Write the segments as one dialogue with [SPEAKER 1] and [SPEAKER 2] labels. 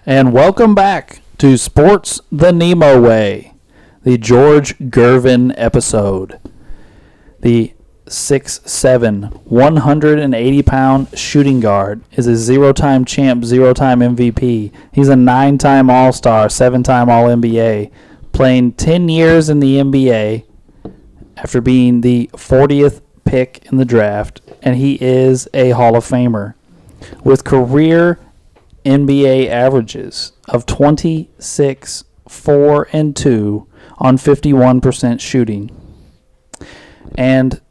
[SPEAKER 1] And welcome back to Sports the NEMO Way, the George Gervin episode. The 6'7", 180-pound shooting guard is a zero-time champ, zero-time MVP. He's a 9-time All-Star, 7-time All-NBA, playing 10 years in the NBA after being the 40th pick in the draft, and he is a Hall of Famer with career NBA averages of 26, 4, and 2 on 51% shooting. And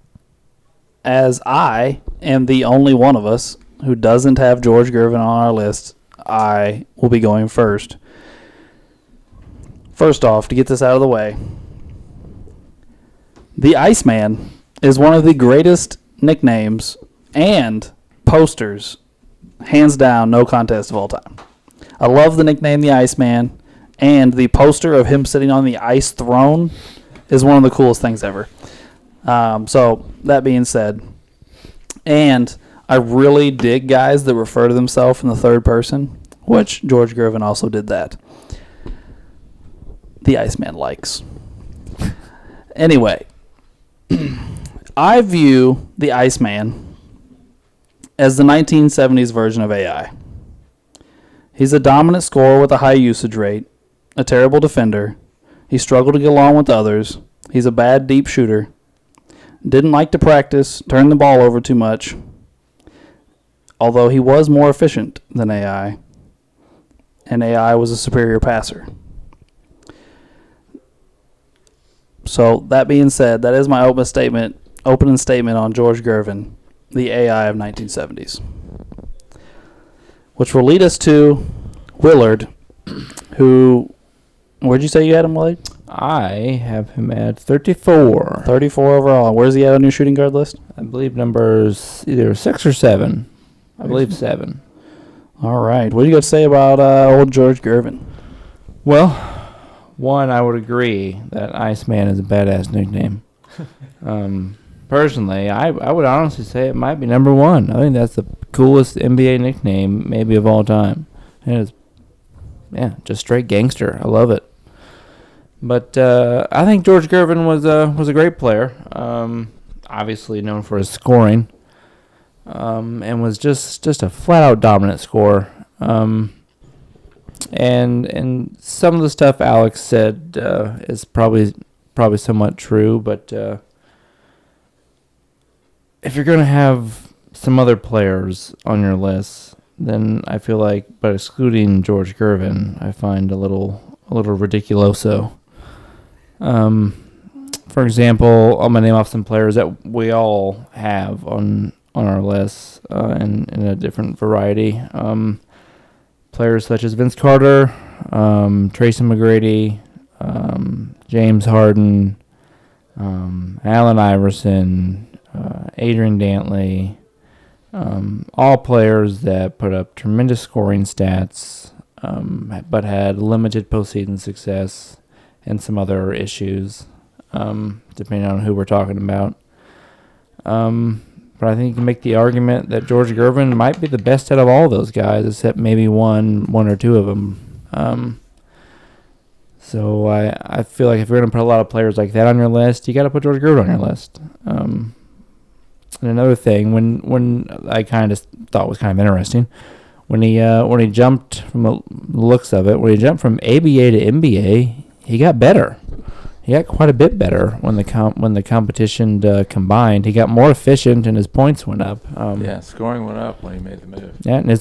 [SPEAKER 1] as I am the only one of us who doesn't have George Gervin on our list, I will be going first. First off, to get this out of the way, the Iceman is one of the greatest nicknames and posters, hands down, no contest of all time. I love the nickname the Iceman, and the poster of him sitting on the ice throne is one of the coolest things ever. So, that being said, and I really dig guys that refer to themselves in the third person, which George Gervin also did that. The Iceman likes. Anyway, I view the Iceman as the 1970s version of AI. He's a dominant scorer with a high usage rate, a terrible defender. He struggled to get along with others. He's a bad deep shooter. Didn't like to practice, turned the ball over too much, although he was more efficient than AI, and AI was a superior passer. So, that being said, that is my opening statement on George Gervin, the AI of 1970s. Which will lead us to Willard, who, where'd you say you had him, Willard?
[SPEAKER 2] I have him at 34.
[SPEAKER 1] 34 overall. Where's he at on your shooting guard list?
[SPEAKER 2] I believe numbers either 6 or 7. I believe 7.
[SPEAKER 1] All right. What do you got to say about old George Gervin?
[SPEAKER 2] Well, one, I would agree that Iceman is a badass nickname. Personally, I would honestly say it might be number 1. I think that's the coolest NBA nickname maybe of all time. And it's, just straight gangster. I love it. But I think George Gervin was a great player. Obviously known for his scoring, and was just a flat out dominant scorer. And some of the stuff Alex said is probably somewhat true. But if you're gonna have some other players on your list, then I feel like, but excluding George Gervin, I find a little ridiculoso. For example, I'm gonna name off some players that we all have on our list, in a different variety. Players such as Vince Carter, Tracy McGrady, James Harden, Allen Iverson, Adrian Dantley, all players that put up tremendous scoring stats, but had limited postseason success and some other issues, depending on who we're talking about. But I think you can make the argument that George Gervin might be the best out of all those guys, except maybe one or two of them. So I feel like if you're going to put a lot of players like that on your list, you got to put George Gervin on your list. And another thing, when I kind of thought was kind of interesting, when he jumped from the looks of it, when he jumped from ABA to NBA, he got better. He got quite a bit better when the competition combined. He got more efficient and his points went up.
[SPEAKER 3] Scoring went up when he made the move.
[SPEAKER 2] Yeah, and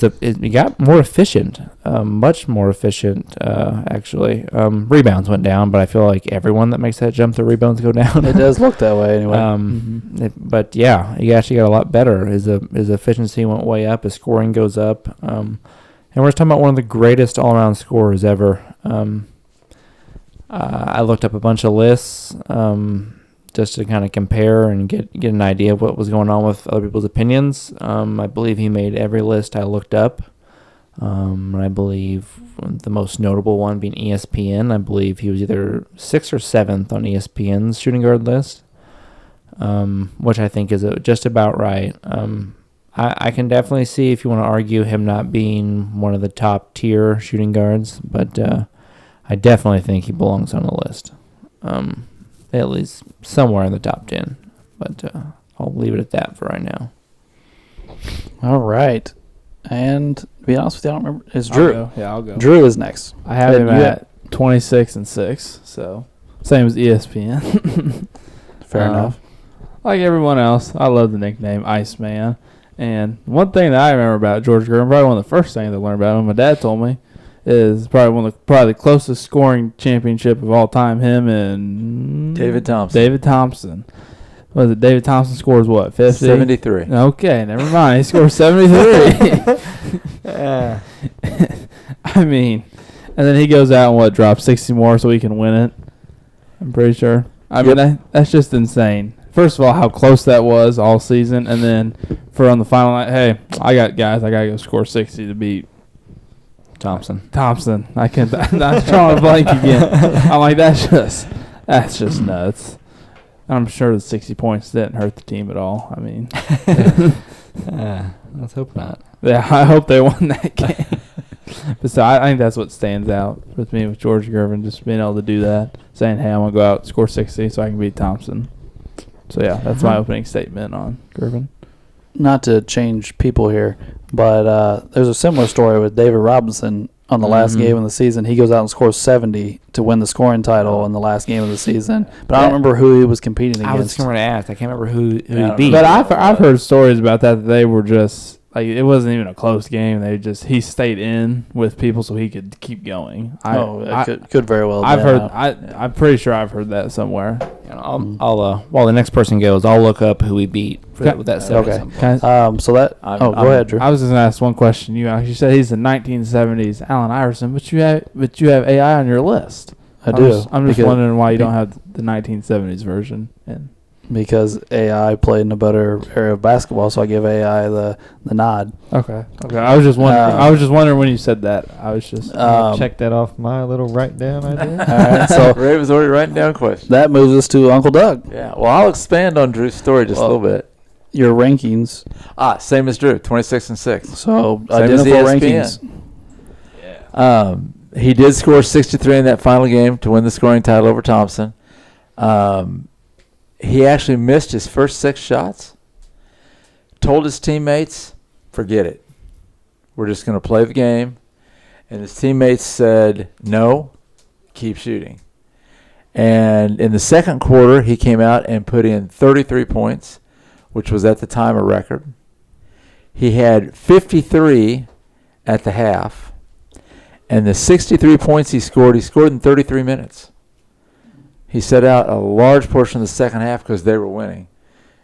[SPEAKER 2] he got more efficient, much more efficient, actually. Rebounds went down, but I feel like everyone that makes that jump, the rebounds go down.
[SPEAKER 1] It does look that way anyway.
[SPEAKER 2] But yeah, he actually got a lot better. His efficiency went way up. His scoring goes up. And we're talking about one of the greatest all-around scorers ever. I looked up a bunch of lists just to kind of compare and get an idea of what was going on with other people's opinions. I believe he made every list I looked up. I believe the most notable one being ESPN. I believe he was either 6th or 7th on ESPN's shooting guard list, which I think is just about right. I can definitely see if you want to argue him not being one of the top tier shooting guards, but I definitely think he belongs on the list. At least somewhere in the top 10. But I'll leave it at that for right now.
[SPEAKER 1] All right. And to be honest with you, I don't remember. It's Drew.
[SPEAKER 4] I'll go.
[SPEAKER 1] Drew is next.
[SPEAKER 4] I have him
[SPEAKER 1] You
[SPEAKER 4] at 26 and 6, so same as ESPN.
[SPEAKER 1] Fair enough.
[SPEAKER 4] Like everyone else, I love the nickname Iceman. And one thing that I remember about George Gervin, probably one of the first things I learned about him, my dad told me, is probably the closest scoring championship of all time. Him and
[SPEAKER 3] David Thompson.
[SPEAKER 4] David Thompson. Was it David Thompson scores what, 50?
[SPEAKER 3] 73.
[SPEAKER 4] Okay, never mind. He scored 73. I mean, and then he goes out and drops 60 more so he can win it. I'm pretty sure. I mean, that's just insane. First of all, how close that was all season, and then for on the final night, hey, I got to go score 60 to beat
[SPEAKER 2] Thompson.
[SPEAKER 4] I can't. I'm drawing a blank again. I'm like, that's just nuts. I'm sure the 60 points didn't hurt the team at all. I mean,
[SPEAKER 2] Let's hope not.
[SPEAKER 4] Yeah, I hope they won that game. But so I think that's what stands out with me with George Gervin, just being able to do that, saying, hey, I'm going to go out, score 60 so I can beat Thompson. So, yeah, that's my opening statement on Gervin.
[SPEAKER 1] Not to change people here, but there's a similar story with David Robinson on the last game of the season. He goes out and scores 70 to win the scoring title in the last game of the season. But I don't remember who he was competing against.
[SPEAKER 2] I was going to ask. I can't remember who he beat.
[SPEAKER 4] But I've heard stories about that they were just like, it wasn't even a close game. He stayed in with people so he could keep going.
[SPEAKER 1] Could very well.
[SPEAKER 4] I'm pretty sure I've heard that somewhere.
[SPEAKER 2] I'll while the next person goes, I'll look up who we beat with that 70.
[SPEAKER 1] Okay. Go ahead, Drew.
[SPEAKER 4] I was just gonna ask one question. You said he's the 1970s Allen Iverson, but you have AI on your list.
[SPEAKER 1] I do.
[SPEAKER 4] I'm just wondering why you don't have the 1970s version.
[SPEAKER 1] Because AI played in a better area of basketball, so I give AI the nod.
[SPEAKER 4] Okay. I was just wondering. I was just wondering when you said that. I was just
[SPEAKER 5] check that off my little write down idea.
[SPEAKER 1] All right, so
[SPEAKER 3] Ray was already writing down questions.
[SPEAKER 1] that moves us to Uncle Doug.
[SPEAKER 3] Yeah. Well, I'll expand on Drew's story just a little bit.
[SPEAKER 1] Your rankings.
[SPEAKER 3] Same as Drew, 26 and 6.
[SPEAKER 1] So
[SPEAKER 3] Same as
[SPEAKER 1] identical
[SPEAKER 3] ESPN.
[SPEAKER 1] rankings.
[SPEAKER 3] He did score 63 in that final game to win the scoring title over Thompson. He actually missed his first 6 shots. Told his teammates, forget it. We're just going to play the game. And his teammates said, no, keep shooting. And in the second quarter, he came out and put in 33 points, which was at the time a record. He had 53 at the half. And the 63 points he scored in 33 minutes. He set out a large portion of the second half because they were winning.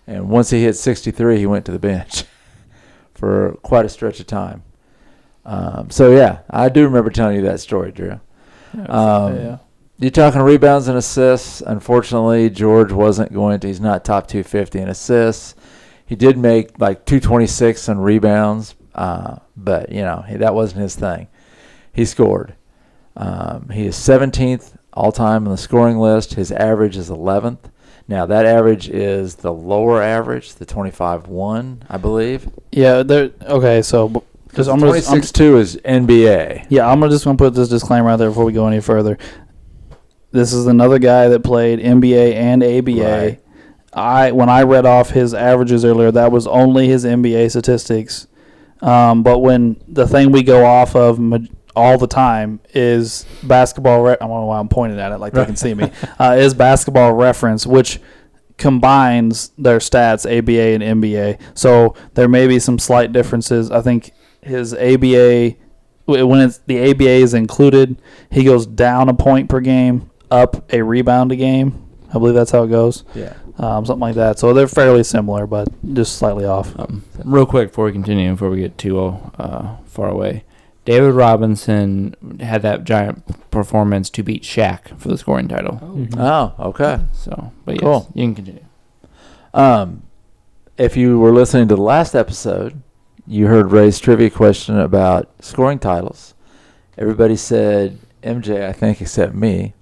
[SPEAKER 3] And once he hit 63, he went to the bench for quite a stretch of time. I do remember telling you that story, Drew. You're talking rebounds and assists. Unfortunately, George wasn't going to. He's not top 250 in assists. He did make like 226 on rebounds, but, that wasn't his thing. He scored. He is 17th all-time on the scoring list. His average is 11th. Now, that average is the lower average, the 25-1, I believe.
[SPEAKER 1] Yeah, okay, so...
[SPEAKER 3] Because 26-2 is NBA.
[SPEAKER 1] Yeah, I'm just going to put this disclaimer out there before we go any further. This is another guy that played NBA and ABA.
[SPEAKER 3] Right.
[SPEAKER 1] When I read off his averages earlier, that was only his NBA statistics. But when the thing we go off of all the time is basketball. I don't know why I'm pointing at it like they can see me. Is Basketball Reference, which combines their stats, ABA and NBA. So there may be some slight differences. I think his ABA, when the ABA is included, he goes down a point per game, up a rebound a game. I believe that's how it goes.
[SPEAKER 4] Yeah.
[SPEAKER 1] Something like that. So they're fairly similar, but just slightly off.
[SPEAKER 2] Real quick before we continue, before we get too far away. David Robinson had that giant performance to beat Shaq for the scoring title.
[SPEAKER 3] Oh, okay.
[SPEAKER 2] So, but
[SPEAKER 3] Cool.
[SPEAKER 2] Yes, you can continue.
[SPEAKER 3] If you were listening to the last episode, you heard Ray's trivia question about scoring titles. Everybody said MJ, I think, except me.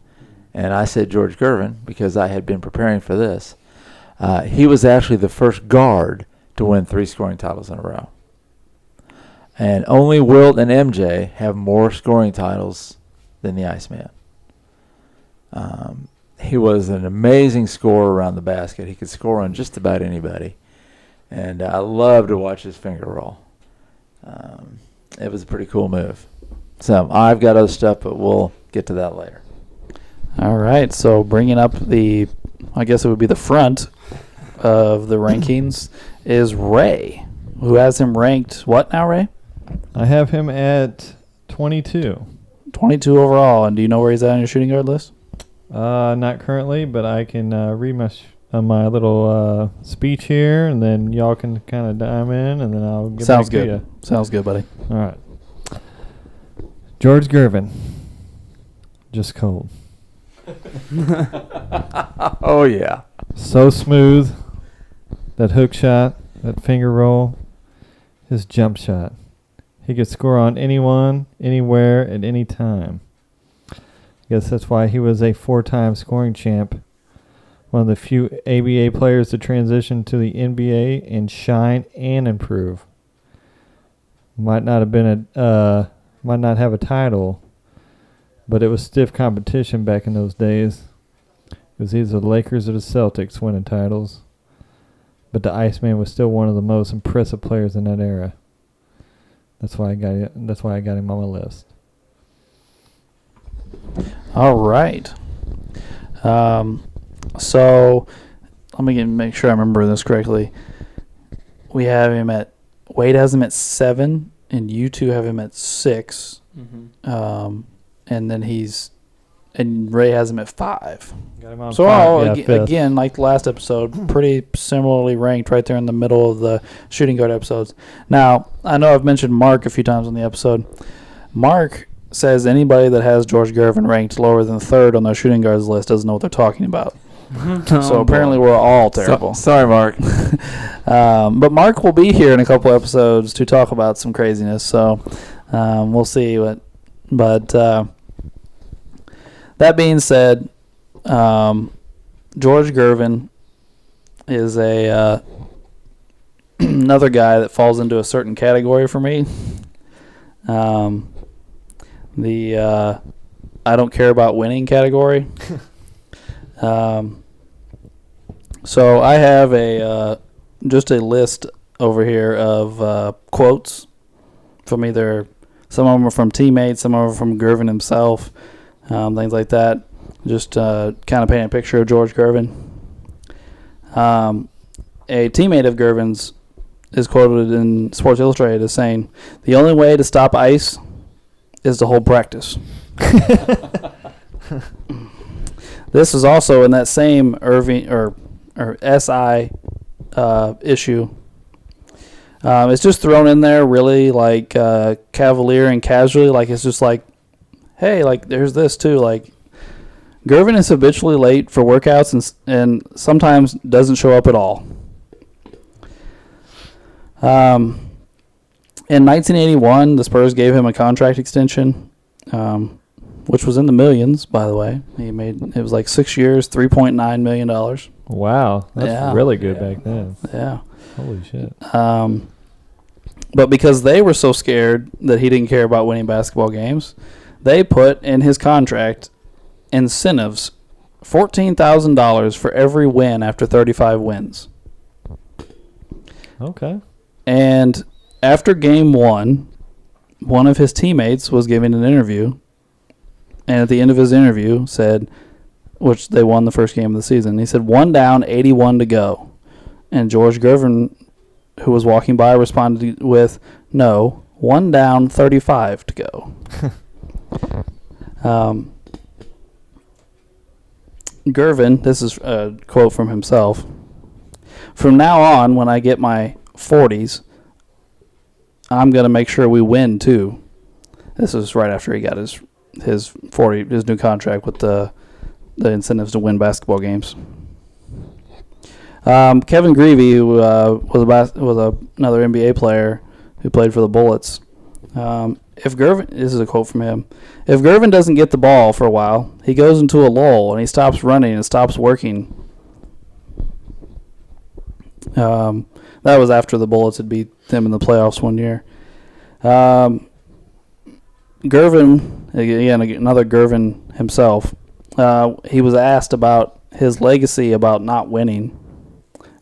[SPEAKER 3] And I said George Gervin because I had been preparing for this. He was actually the first guard to win 3 scoring titles in a row. And only Wilt and MJ have more scoring titles than the Iceman. He was an amazing scorer around the basket. He could score on just about anybody. And I love to watch his finger roll. It was a pretty cool move. So I've got other stuff, but we'll get to that later.
[SPEAKER 1] All right, so bringing up I guess it would be the front of the rankings, is Ray, who has him ranked what now, Ray?
[SPEAKER 5] I have him at 22.
[SPEAKER 1] 22 overall, and do you know where he's at on your shooting guard list?
[SPEAKER 5] Not currently, but I can read my little speech here, and then y'all can kind of dive in, and then I'll get
[SPEAKER 1] Sounds
[SPEAKER 5] back
[SPEAKER 1] good.
[SPEAKER 5] to you.
[SPEAKER 1] Sounds good, buddy.
[SPEAKER 5] All right. George Gervin. Just cold.
[SPEAKER 3] Oh, yeah.
[SPEAKER 5] So smooth. That hook shot, that finger roll, his jump shot. He could score on anyone, anywhere, at any time. I guess that's why he was a 4-time scoring champ. One of the few ABA players to transition to the NBA and shine and improve. Might not have a title, but it was stiff competition back in those days. It was either the Lakers or the Celtics winning titles. But the Iceman was still one of the most impressive players in that era. That's why I got him on my list.
[SPEAKER 1] All right. So let me make sure I remember this correctly. We have him at Wade has him at 7, and you two have him at 6.
[SPEAKER 2] Mm-hmm.
[SPEAKER 1] And then and Ray has him at 5.
[SPEAKER 5] Got him on
[SPEAKER 1] So
[SPEAKER 5] 5. Fifth.
[SPEAKER 1] again, like the last episode, pretty similarly ranked right there in the middle of the shooting guard episodes. Now, I know I've mentioned Mark a few times on the episode. Mark says anybody that has George Gervin ranked lower than 3rd on their shooting guards list doesn't know what they're talking about. So apparently we're all terrible.
[SPEAKER 3] Sorry, Mark.
[SPEAKER 1] But Mark will be here in a couple episodes to talk about some craziness. So we'll see. But that being said, George Gervin is another guy that falls into a certain category for me. The I don't care about winning category. So I have just a list over here of quotes from either, some of them are from teammates, some of them are from Gervin himself, things like that. Just kind of paint a picture of George Gervin. A teammate of Gervin's is quoted in Sports Illustrated as saying, "The only way to stop ice is to hold practice." This is also in that same Irving or SI issue. It's just thrown in there really like cavalier and casually, like it's just like, hey, like there's this too. Like Gervin is habitually late for workouts and sometimes doesn't show up at all. In 1981, the Spurs gave him a contract extension, which was in the millions, by the way. It was like 6 years, $3.9 million.
[SPEAKER 5] Wow, that's really good back then.
[SPEAKER 1] Yeah.
[SPEAKER 5] Holy shit.
[SPEAKER 1] But because they were so scared that he didn't care about winning basketball games, they put in his contract incentives, $14,000 for every win after 35 wins.
[SPEAKER 5] Okay.
[SPEAKER 1] And after game 1, one of his teammates was giving an interview, and at the end of his interview said, which they won the first game of the season, he said, 1 down, 81 to go. And George Gervin, who was walking by, responded with, no, 1 down, 35 to go. Gervin, this is a quote from himself, "From now on, when I get my 40s, I'm going to make sure we win too." This is right after he got his new contract with the incentives to win basketball games. Kevin Greavy, who was another NBA player who played for the Bullets. If Gervin, this is a quote from him, "If Gervin doesn't get the ball for a while, he goes into a lull and he stops running and stops working. The That was after the Bullets had beat them in the playoffs one year. Gervin, again, another Gervin himself, he was asked about his legacy about not winning.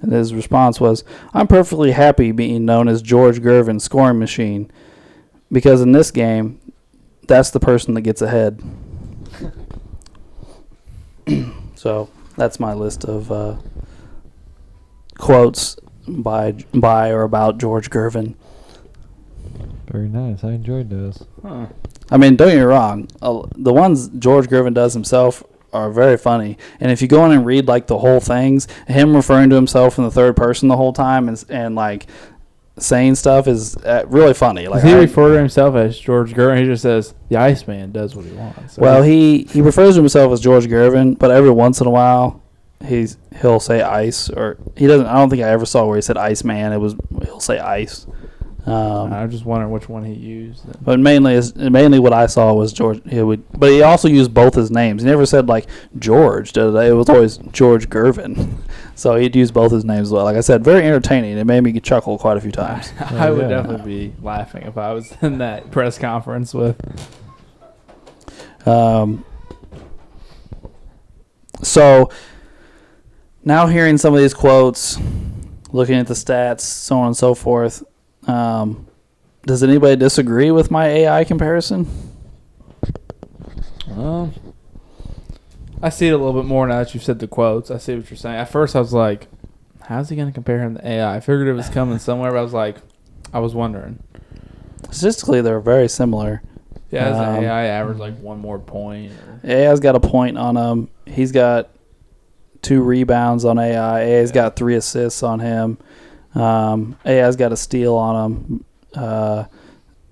[SPEAKER 1] And his response was, "I'm perfectly happy being known as George Gervin scoring machine because in this game, that's the person that gets ahead." So that's my list of quotes by or about George Gervin.
[SPEAKER 5] Very nice. I enjoyed those.
[SPEAKER 2] Huh.
[SPEAKER 1] I mean, don't get me wrong. The ones George Gervin does himself are very funny. And if you go in and read, like, the whole things, him referring to himself in the third person the whole time and like, saying stuff is really funny. Like,
[SPEAKER 4] Does he refer to himself as George Gervin? He just says, the Iceman does what he wants. So
[SPEAKER 1] well, he refers to himself as George Gervin, but every once in a while, he'll say ice, or he doesn't. I don't think I ever saw where he said Iceman. He'll say ice.
[SPEAKER 4] I'm just wondering which one he used.
[SPEAKER 1] But mainly what I saw was George. But he also used both his names. He never said like George. It was always George Gervin. So he'd use both his names as well. Like I said, very entertaining. It made me chuckle quite a few times.
[SPEAKER 4] I would
[SPEAKER 5] yeah.
[SPEAKER 4] definitely be laughing if I was in that press conference with.
[SPEAKER 1] So now hearing some of these quotes, looking at the stats, so on and so forth. Does anybody disagree with my AI comparison?
[SPEAKER 4] I see it a little bit more now that you've said the quotes. I see what you're saying. At first, I was like, how's he going to compare him to AI? I figured it was coming somewhere, but I was wondering.
[SPEAKER 1] Statistically, they're very similar.
[SPEAKER 4] Yeah, as an AI average like one more point.
[SPEAKER 1] AI's got a point on him. He's got 2 rebounds on AI. AI's got 3 assists on him. AI's got a steal on him.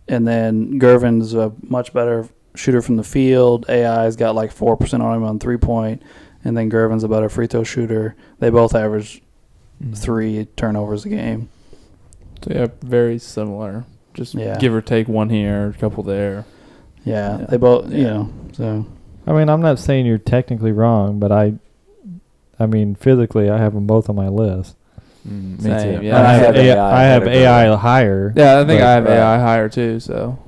[SPEAKER 1] And then Gervin's a much better shooter from the field. AI's got like 4% on him on 3-point. And then Gervin's a better free throw shooter. They both average 3 turnovers a game.
[SPEAKER 4] So, yeah, very similar. Just give or take one here, a couple there.
[SPEAKER 1] Yeah, they both, so.
[SPEAKER 5] I mean, I'm not saying you're technically wrong, but I mean, physically, I have them both on my list.
[SPEAKER 2] Me
[SPEAKER 4] Same,
[SPEAKER 2] too.
[SPEAKER 4] yeah.
[SPEAKER 5] I have
[SPEAKER 3] category.
[SPEAKER 5] AI higher.
[SPEAKER 4] Yeah, I think
[SPEAKER 5] but-
[SPEAKER 4] I have AI higher too, so.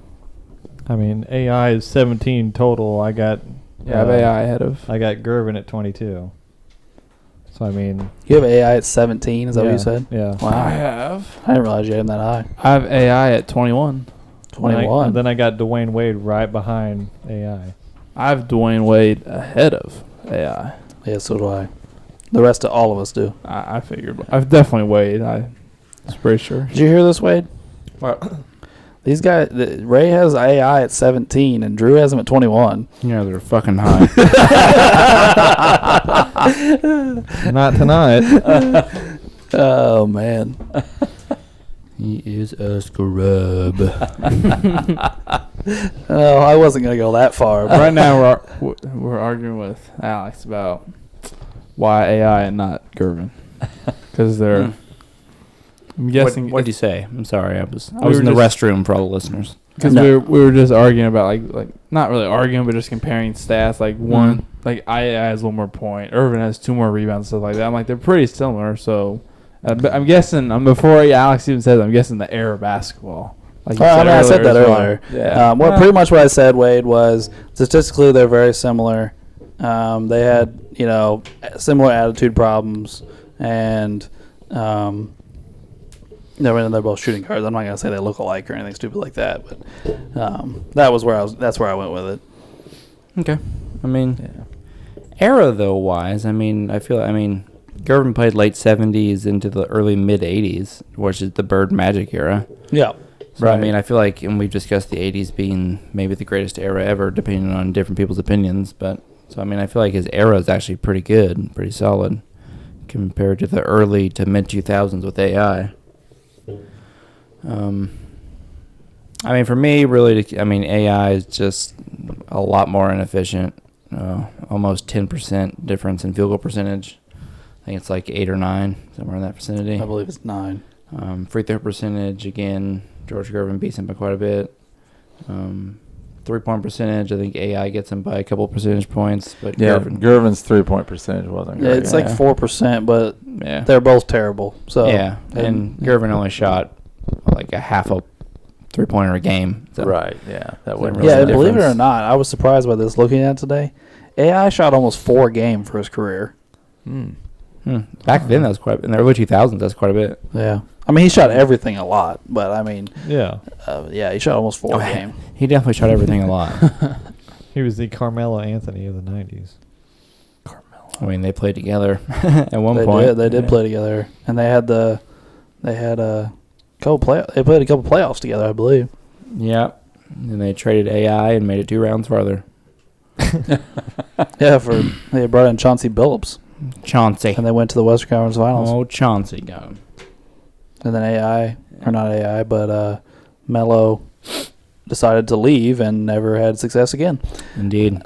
[SPEAKER 5] I mean, AI is 17 total. I got
[SPEAKER 4] I have AI ahead of.
[SPEAKER 5] I got Gervin at 22. So I mean,
[SPEAKER 1] You have AI at 17, is that what
[SPEAKER 5] yeah,
[SPEAKER 1] you said?
[SPEAKER 5] Yeah.
[SPEAKER 1] Wow. I didn't realize you had him that high.
[SPEAKER 4] I have AI at 21.
[SPEAKER 1] 21.
[SPEAKER 5] Then I got Dwayne Wade right behind AI.
[SPEAKER 4] I have Dwayne Wade ahead of AI.
[SPEAKER 1] Yeah, so do I. The rest of all of us do.
[SPEAKER 4] I figured. I've definitely Wade. I'm pretty sure.
[SPEAKER 1] Did you hear this, Wade?
[SPEAKER 2] What?
[SPEAKER 1] These guys, Ray has AI at 17 and Drew has him at 21.
[SPEAKER 2] Yeah, they're fucking high.
[SPEAKER 5] Not tonight.
[SPEAKER 1] Oh, man.
[SPEAKER 2] He is a scrub.
[SPEAKER 1] Oh, I wasn't going to go that far. But
[SPEAKER 4] Right now we're arguing with Alex about why AI and not Gervin, because they're. I'm guessing.
[SPEAKER 2] What'd you say? I'm sorry. I was
[SPEAKER 4] were
[SPEAKER 2] in the
[SPEAKER 4] just-
[SPEAKER 2] restroom for all the listeners.
[SPEAKER 4] Because we were just arguing about like not really arguing, but just comparing stats. Like one, like AI has 1 more point, Irvin has 2 more rebounds, stuff like that. I'm like they're pretty similar. So but I'm guessing. Before Alex even said, I'm guessing the era of basketball. Like you
[SPEAKER 1] I said that
[SPEAKER 4] as well.
[SPEAKER 1] earlier.
[SPEAKER 4] Yeah.
[SPEAKER 1] Pretty much what I said, Wade, was statistically they're very similar. They had, similar attitude problems, and they're both shooting guards. I'm not gonna say they look alike or anything stupid like that, but that's where I went with it.
[SPEAKER 2] Okay. I mean, era though wise, I feel Gervin played late 70s into the early mid 80s, which is the Bird Magic era.
[SPEAKER 1] Yeah.
[SPEAKER 2] So I feel like, and we've discussed the 80s being maybe the greatest era ever, depending on different people's opinions. But so I feel like his era is actually pretty good, pretty solid, compared to the early to mid 2000s with AI. For me, really, AI is just a lot more inefficient. Almost 10% difference in field goal percentage. I think it's like 8 or 9, somewhere in that vicinity.
[SPEAKER 1] I believe it's 9.
[SPEAKER 2] Free throw percentage, again, George Gervin beats him by quite a bit. 3-point percentage. I think AI gets him by a couple percentage points. But
[SPEAKER 3] Yeah,
[SPEAKER 2] Gervin,
[SPEAKER 3] Gervin's 3-point percentage wasn't
[SPEAKER 1] Yeah,
[SPEAKER 3] great.
[SPEAKER 1] it's like 4%, but
[SPEAKER 2] yeah.
[SPEAKER 1] they're both terrible. So
[SPEAKER 2] Yeah, and Gervin only shot like a half a 3-pointer a game. So.
[SPEAKER 3] Right, yeah. That wasn't
[SPEAKER 2] really
[SPEAKER 1] yeah,
[SPEAKER 2] the
[SPEAKER 1] believe it or
[SPEAKER 2] difference.
[SPEAKER 1] not, I was surprised by this looking at it today. AI shot almost 4 a game for his career.
[SPEAKER 2] Back then, that was quite. In the early 2000s, that's quite a bit.
[SPEAKER 1] Yeah. I mean, he shot everything a lot, but I mean,
[SPEAKER 5] Yeah.
[SPEAKER 1] yeah, he shot almost 4 a game.
[SPEAKER 2] He definitely shot everything a lot.
[SPEAKER 5] He was the Carmelo Anthony of the 90s.
[SPEAKER 2] I mean, they played together at one
[SPEAKER 1] They
[SPEAKER 2] point.
[SPEAKER 1] did. They did play together, and they had a couple They played a couple playoffs together, I believe.
[SPEAKER 2] Yeah, and they traded AI and made it 2 rounds farther.
[SPEAKER 1] Yeah, they brought in Chauncey Billups,
[SPEAKER 2] Chauncey.
[SPEAKER 1] and they went to the Western Conference Finals.
[SPEAKER 2] Oh, Chauncey got him.
[SPEAKER 1] And then AI, or not AI, but Melo decided to leave and never had success again.
[SPEAKER 2] Indeed.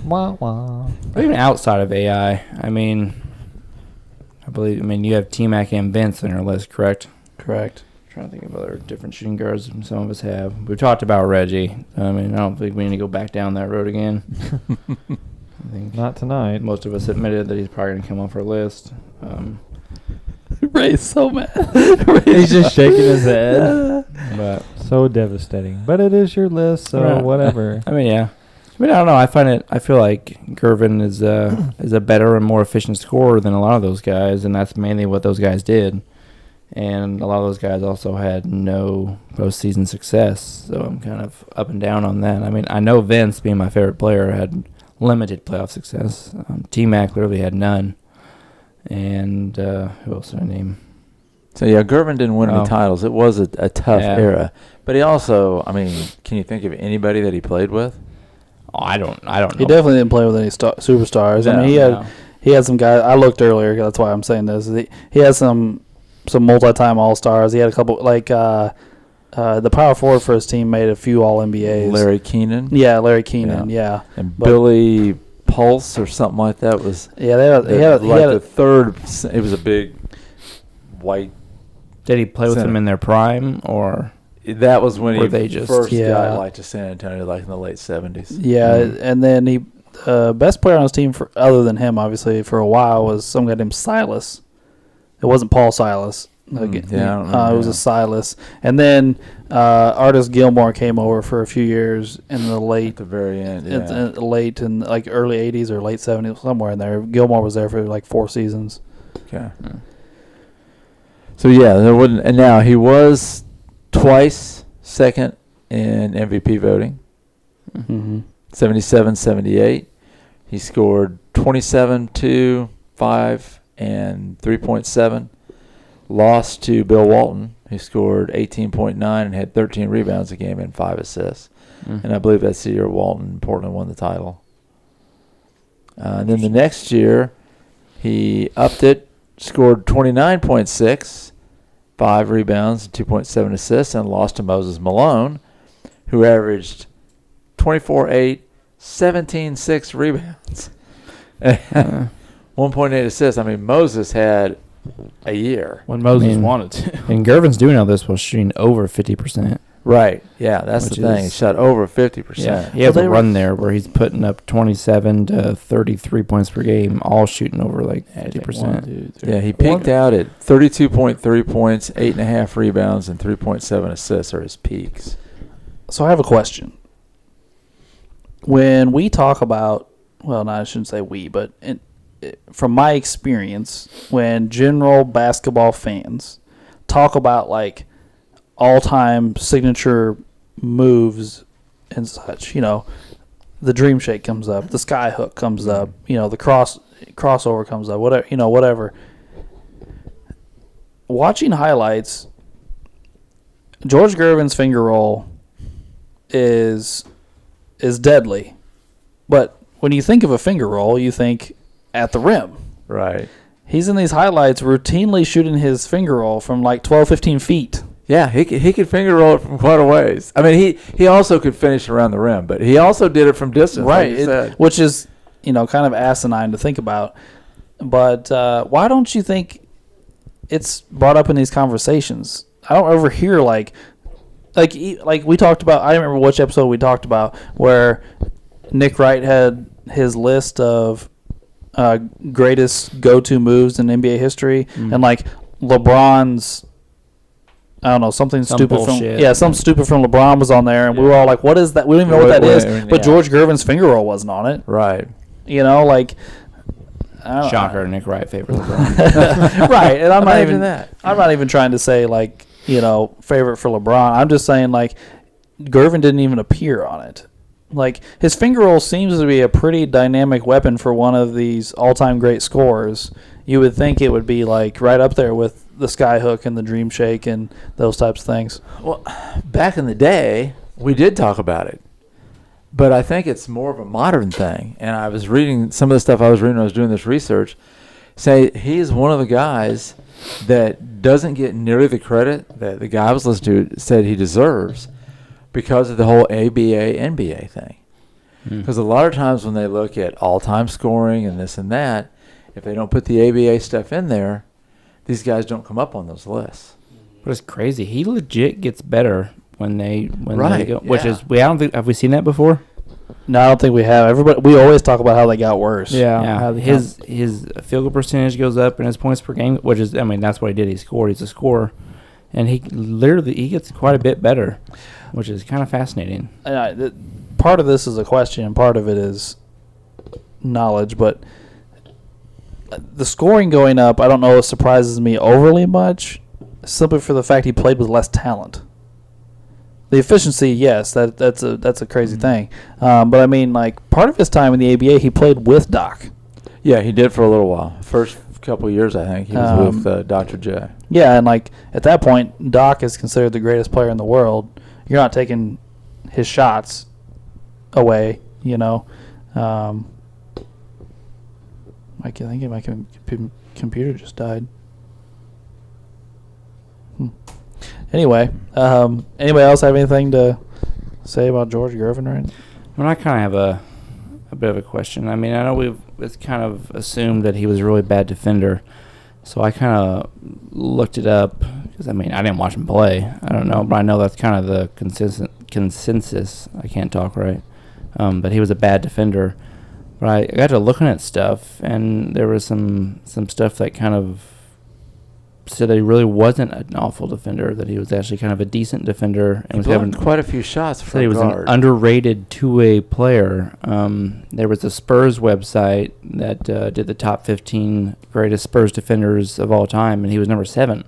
[SPEAKER 5] Wah, wah.
[SPEAKER 2] But even outside of AI, I mean, you have T-Mac and Vince on your list, correct?
[SPEAKER 1] Correct.
[SPEAKER 2] Trying to think of other different shooting guards some of us have. We've talked about Reggie. I mean, I don't think we need to go back down that road again. I think
[SPEAKER 5] Not tonight.
[SPEAKER 2] most of us admitted that he's probably going to come off our list.
[SPEAKER 1] Ray's so mad.
[SPEAKER 5] He's just shaking his head.
[SPEAKER 2] But
[SPEAKER 5] So devastating. But it is your list, so
[SPEAKER 2] Right.
[SPEAKER 5] whatever.
[SPEAKER 2] I mean, yeah. I mean, I don't know. I feel like Gervin is a better and more efficient scorer than a lot of those guys, and that's mainly what those guys did. And a lot of those guys also had no postseason success, so I'm kind of up and down on that. I mean, I know Vince, being my favorite player, had limited playoff success. T-Mac literally had none. And who else did I name?
[SPEAKER 3] So, yeah, Gervin didn't win
[SPEAKER 2] Oh.
[SPEAKER 3] any titles. It was a tough
[SPEAKER 2] Yeah.
[SPEAKER 3] era. But he also, I mean, can you think of anybody that he played with?
[SPEAKER 2] Oh, I don't know.
[SPEAKER 1] He definitely didn't play with any superstars. I
[SPEAKER 3] No,
[SPEAKER 1] mean, he had some guys. I looked earlier. That's why I'm saying this. He had some multi-time All-Stars. He had a couple the power forward for his team made a few All-NBAs.
[SPEAKER 3] Larry Keenan
[SPEAKER 1] Yeah, Larry Keenan. Yeah.
[SPEAKER 3] and
[SPEAKER 1] But-
[SPEAKER 3] Billy Pulse or something like that was
[SPEAKER 1] Yeah, he had
[SPEAKER 3] the third. It was a big white.
[SPEAKER 2] Did he play with
[SPEAKER 3] Center.
[SPEAKER 2] them in their prime, or
[SPEAKER 3] That was when
[SPEAKER 2] Or
[SPEAKER 3] he
[SPEAKER 2] they just-
[SPEAKER 3] first
[SPEAKER 1] Yeah.
[SPEAKER 3] got like to San Antonio, like in the late 70s.
[SPEAKER 1] Yeah, and then he best player on his team other than him, obviously, for a while was some guy named Silas. It wasn't Paul Silas.
[SPEAKER 3] Yeah, I don't
[SPEAKER 1] It
[SPEAKER 3] remember
[SPEAKER 1] was
[SPEAKER 3] him.
[SPEAKER 1] a Silas. And then Artis Gilmore came over for a few years in the
[SPEAKER 3] At
[SPEAKER 1] late,
[SPEAKER 3] the very end,
[SPEAKER 1] late in like early 80s or late 70s, somewhere in there. Gilmore was there for like 4 seasons.
[SPEAKER 3] Okay. So yeah, there wouldn't, and now he was twice second in MVP voting.
[SPEAKER 1] Mm-hmm.
[SPEAKER 3] 77, 78. He scored 27, 2, 5, and 3.7. Lost to Bill Walton, who scored 18.9 and had 13 rebounds a game and 5 assists. And I believe that's the year Walton and Portland won the title. And then the next year, he upped it, scored 29.6, 5 rebounds, and 2.7 assists, and lost to Moses Malone, who averaged 24-8, 17-6 rebounds, 1.8 assists. I mean, Moses had a year.
[SPEAKER 4] When Moses
[SPEAKER 2] I mean,
[SPEAKER 4] wanted to.
[SPEAKER 2] And Gervin's doing all this while shooting over 50%.
[SPEAKER 3] Right. Yeah, that's
[SPEAKER 2] Which
[SPEAKER 3] the thing. He
[SPEAKER 2] is-
[SPEAKER 3] shot over 50%.
[SPEAKER 2] Yeah, he has
[SPEAKER 1] Well,
[SPEAKER 2] a
[SPEAKER 1] they
[SPEAKER 2] run there where he's putting up 27 to 33 points per game, all shooting over like 50%.
[SPEAKER 3] Yeah, he peaked out at 32.3 points, 8.5 rebounds, and 3.7 assists are his peaks.
[SPEAKER 1] So I have a question. When we talk about, well, no, I shouldn't say we, but from my experience, when general basketball fans talk about like all-time signature moves and such, you know, the dream shake comes up, the sky hook comes up, you know, the crossover comes up, whatever, you know, whatever. Watching highlights, George Gervin's finger roll is deadly, but when you think of a finger roll, you think at the rim.
[SPEAKER 3] Right.
[SPEAKER 1] He's in these highlights routinely shooting his finger roll from like 12, 15 feet.
[SPEAKER 3] Yeah, he could finger roll it from quite a ways. I mean, he also could finish around the rim, but he also did it from distance,
[SPEAKER 1] Right,
[SPEAKER 3] like you said.
[SPEAKER 1] which is, you know, kind of asinine to think about. But why don't you think it's brought up in these conversations? I don't ever hear like like we talked about. I don't remember which episode we talked about where Nick Wright had his list of greatest go-to moves in NBA history, and like LeBron's, I don't know, something
[SPEAKER 2] Some
[SPEAKER 1] stupid
[SPEAKER 2] bullshit.
[SPEAKER 1] from something stupid from LeBron was on there, and we were all like, "What is that? We don't even know what that is." But George Gervin's finger roll wasn't on it.
[SPEAKER 3] Right.
[SPEAKER 1] You know, like
[SPEAKER 2] Shocker, Nick Wright favorite LeBron.
[SPEAKER 1] right, and I'm not
[SPEAKER 3] Imagine
[SPEAKER 1] even
[SPEAKER 3] that.
[SPEAKER 1] I'm not even trying to say like favorite for LeBron. I'm just saying like Gervin didn't even appear on it. Like his finger roll seems to be a pretty dynamic weapon for one of these all-time great scorers. You would think it would be like right up there with the sky hook and the dream shake and those types of things.
[SPEAKER 3] Well, back in the day, we did talk about it. But I think it's more of a modern thing. And I was reading some of the stuff I was reading when I was doing this research. Say he's one of the guys that doesn't get nearly the credit that the guy I was listening to said he deserves because of the whole ABA, NBA thing. Because a lot of times when they look at all-time scoring and this and that, if they don't put the ABA stuff in there, these guys don't come up on those lists.
[SPEAKER 2] But it's crazy. He legit gets better when they go, which
[SPEAKER 3] yeah.
[SPEAKER 2] is I don't think have we seen that before?
[SPEAKER 1] No, I don't think we have. We always talk about how they got worse.
[SPEAKER 2] Yeah. His field goal percentage goes up and his points per game, which is that's what he did. He scored. He's a scorer, and he gets quite a bit better, which is kind of fascinating.
[SPEAKER 1] Part of this is a question, and part of it is knowledge. But the scoring going up, I don't know if surprises me overly much, simply for the fact he played with less talent. The efficiency, yes, that's a crazy thing. But I mean, like part of his time in the ABA, he played with Doc.
[SPEAKER 3] Yeah, he did for a little while. First couple of years, I think, he was with Dr. J.
[SPEAKER 1] Yeah, and like at that point, Doc is considered the greatest player in the world. You're not taking his shots away, I think my computer just died. Anyway, anybody else have anything to say about George Gervin right now?
[SPEAKER 2] Well, I kind of have a bit of a question. I mean, I know it's kind of assumed that he was a really bad defender, so I kind of looked it up because I didn't watch him play. I don't know, but I know that's kind of the consensus. I can't talk right, but he was a bad defender. But I got to looking at stuff, and there was some stuff that kind of said that he really wasn't an awful defender, that he was actually kind of a decent defender. And
[SPEAKER 3] He blocked quite a few shots from
[SPEAKER 2] he was
[SPEAKER 3] guard.
[SPEAKER 2] an underrated two-way player. There was a Spurs website that did the top 15 greatest Spurs defenders of all time, and he was number 7.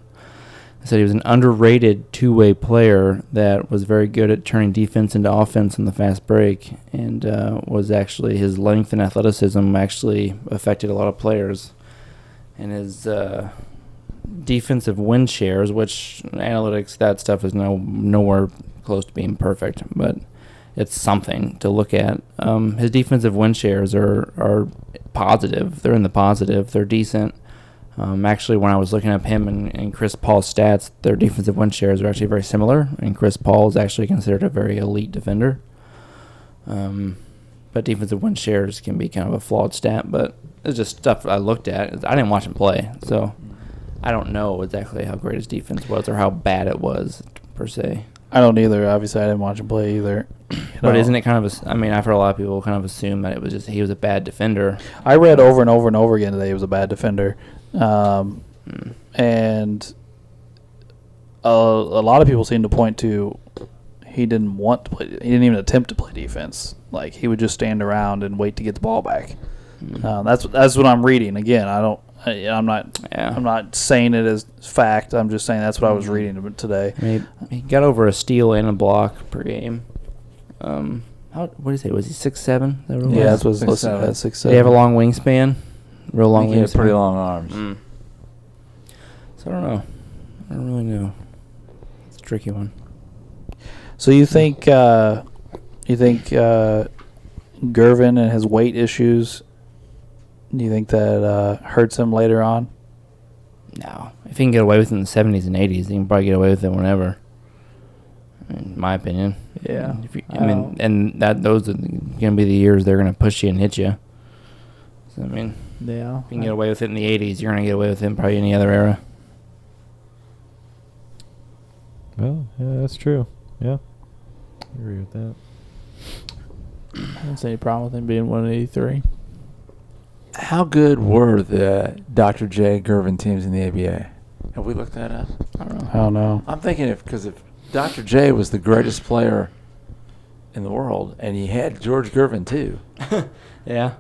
[SPEAKER 2] It said he was an underrated two-way player that was very good at turning defense into offense in the fast break, and was actually his length and athleticism actually affected a lot of players. And his defensive win shares, which analytics, that stuff is nowhere close to being perfect, but it's something to look at. His defensive win shares are positive. They're in the positive. They're decent. Actually, when I was looking up him and Chris Paul's stats, their defensive win shares are actually very similar, and Chris Paul is actually considered a very elite defender. But defensive win shares can be kind of a flawed stat, but it's just stuff I looked at. I didn't watch him play, so I don't know exactly how great his defense was or how bad it was, per se.
[SPEAKER 1] I don't either. Obviously, I didn't watch him play either.
[SPEAKER 2] But isn't it kind of I've heard a lot of people kind of assume that it was just he was a bad defender.
[SPEAKER 1] I read over and over and over again that he was a bad defender. And a lot of people seem to point to he didn't want to play. He didn't even attempt to play defense. Like, he would just stand around and wait to get the ball back. That's what I'm reading. Again, I'm not saying it as fact. I'm just saying that's what I was reading today.
[SPEAKER 2] He got over a steal and a block per game. What did he say? Was he 6'7"?
[SPEAKER 1] Yeah, that's what's listed at 6'7".
[SPEAKER 2] Did he have a long wingspan? Real long wingspan.
[SPEAKER 3] He had pretty long arms.
[SPEAKER 2] So I don't know. I don't really know. It's a tricky one.
[SPEAKER 1] So you think Gervin and his weight issues, do you think that hurts him later on?
[SPEAKER 2] No. If he can get away with it in the 70s and 80s, he can probably get away with it whenever. In my opinion.
[SPEAKER 1] Yeah.
[SPEAKER 2] Those are going to be the years they're going to push you and hit you. So,
[SPEAKER 1] yeah.
[SPEAKER 2] if you can get away with it in the 80s, you're going to get away with it in probably any other era.
[SPEAKER 5] Well, yeah, that's true. Yeah. I agree with that.
[SPEAKER 4] I don't see any problem with him being 183.
[SPEAKER 3] How good were the Dr. J. Gervin teams in the ABA? Have we looked that up?
[SPEAKER 2] I don't know.
[SPEAKER 1] I don't know.
[SPEAKER 3] I'm thinking because if Dr. J was the greatest player in the world, and he had George Gervin too,
[SPEAKER 2] Yeah.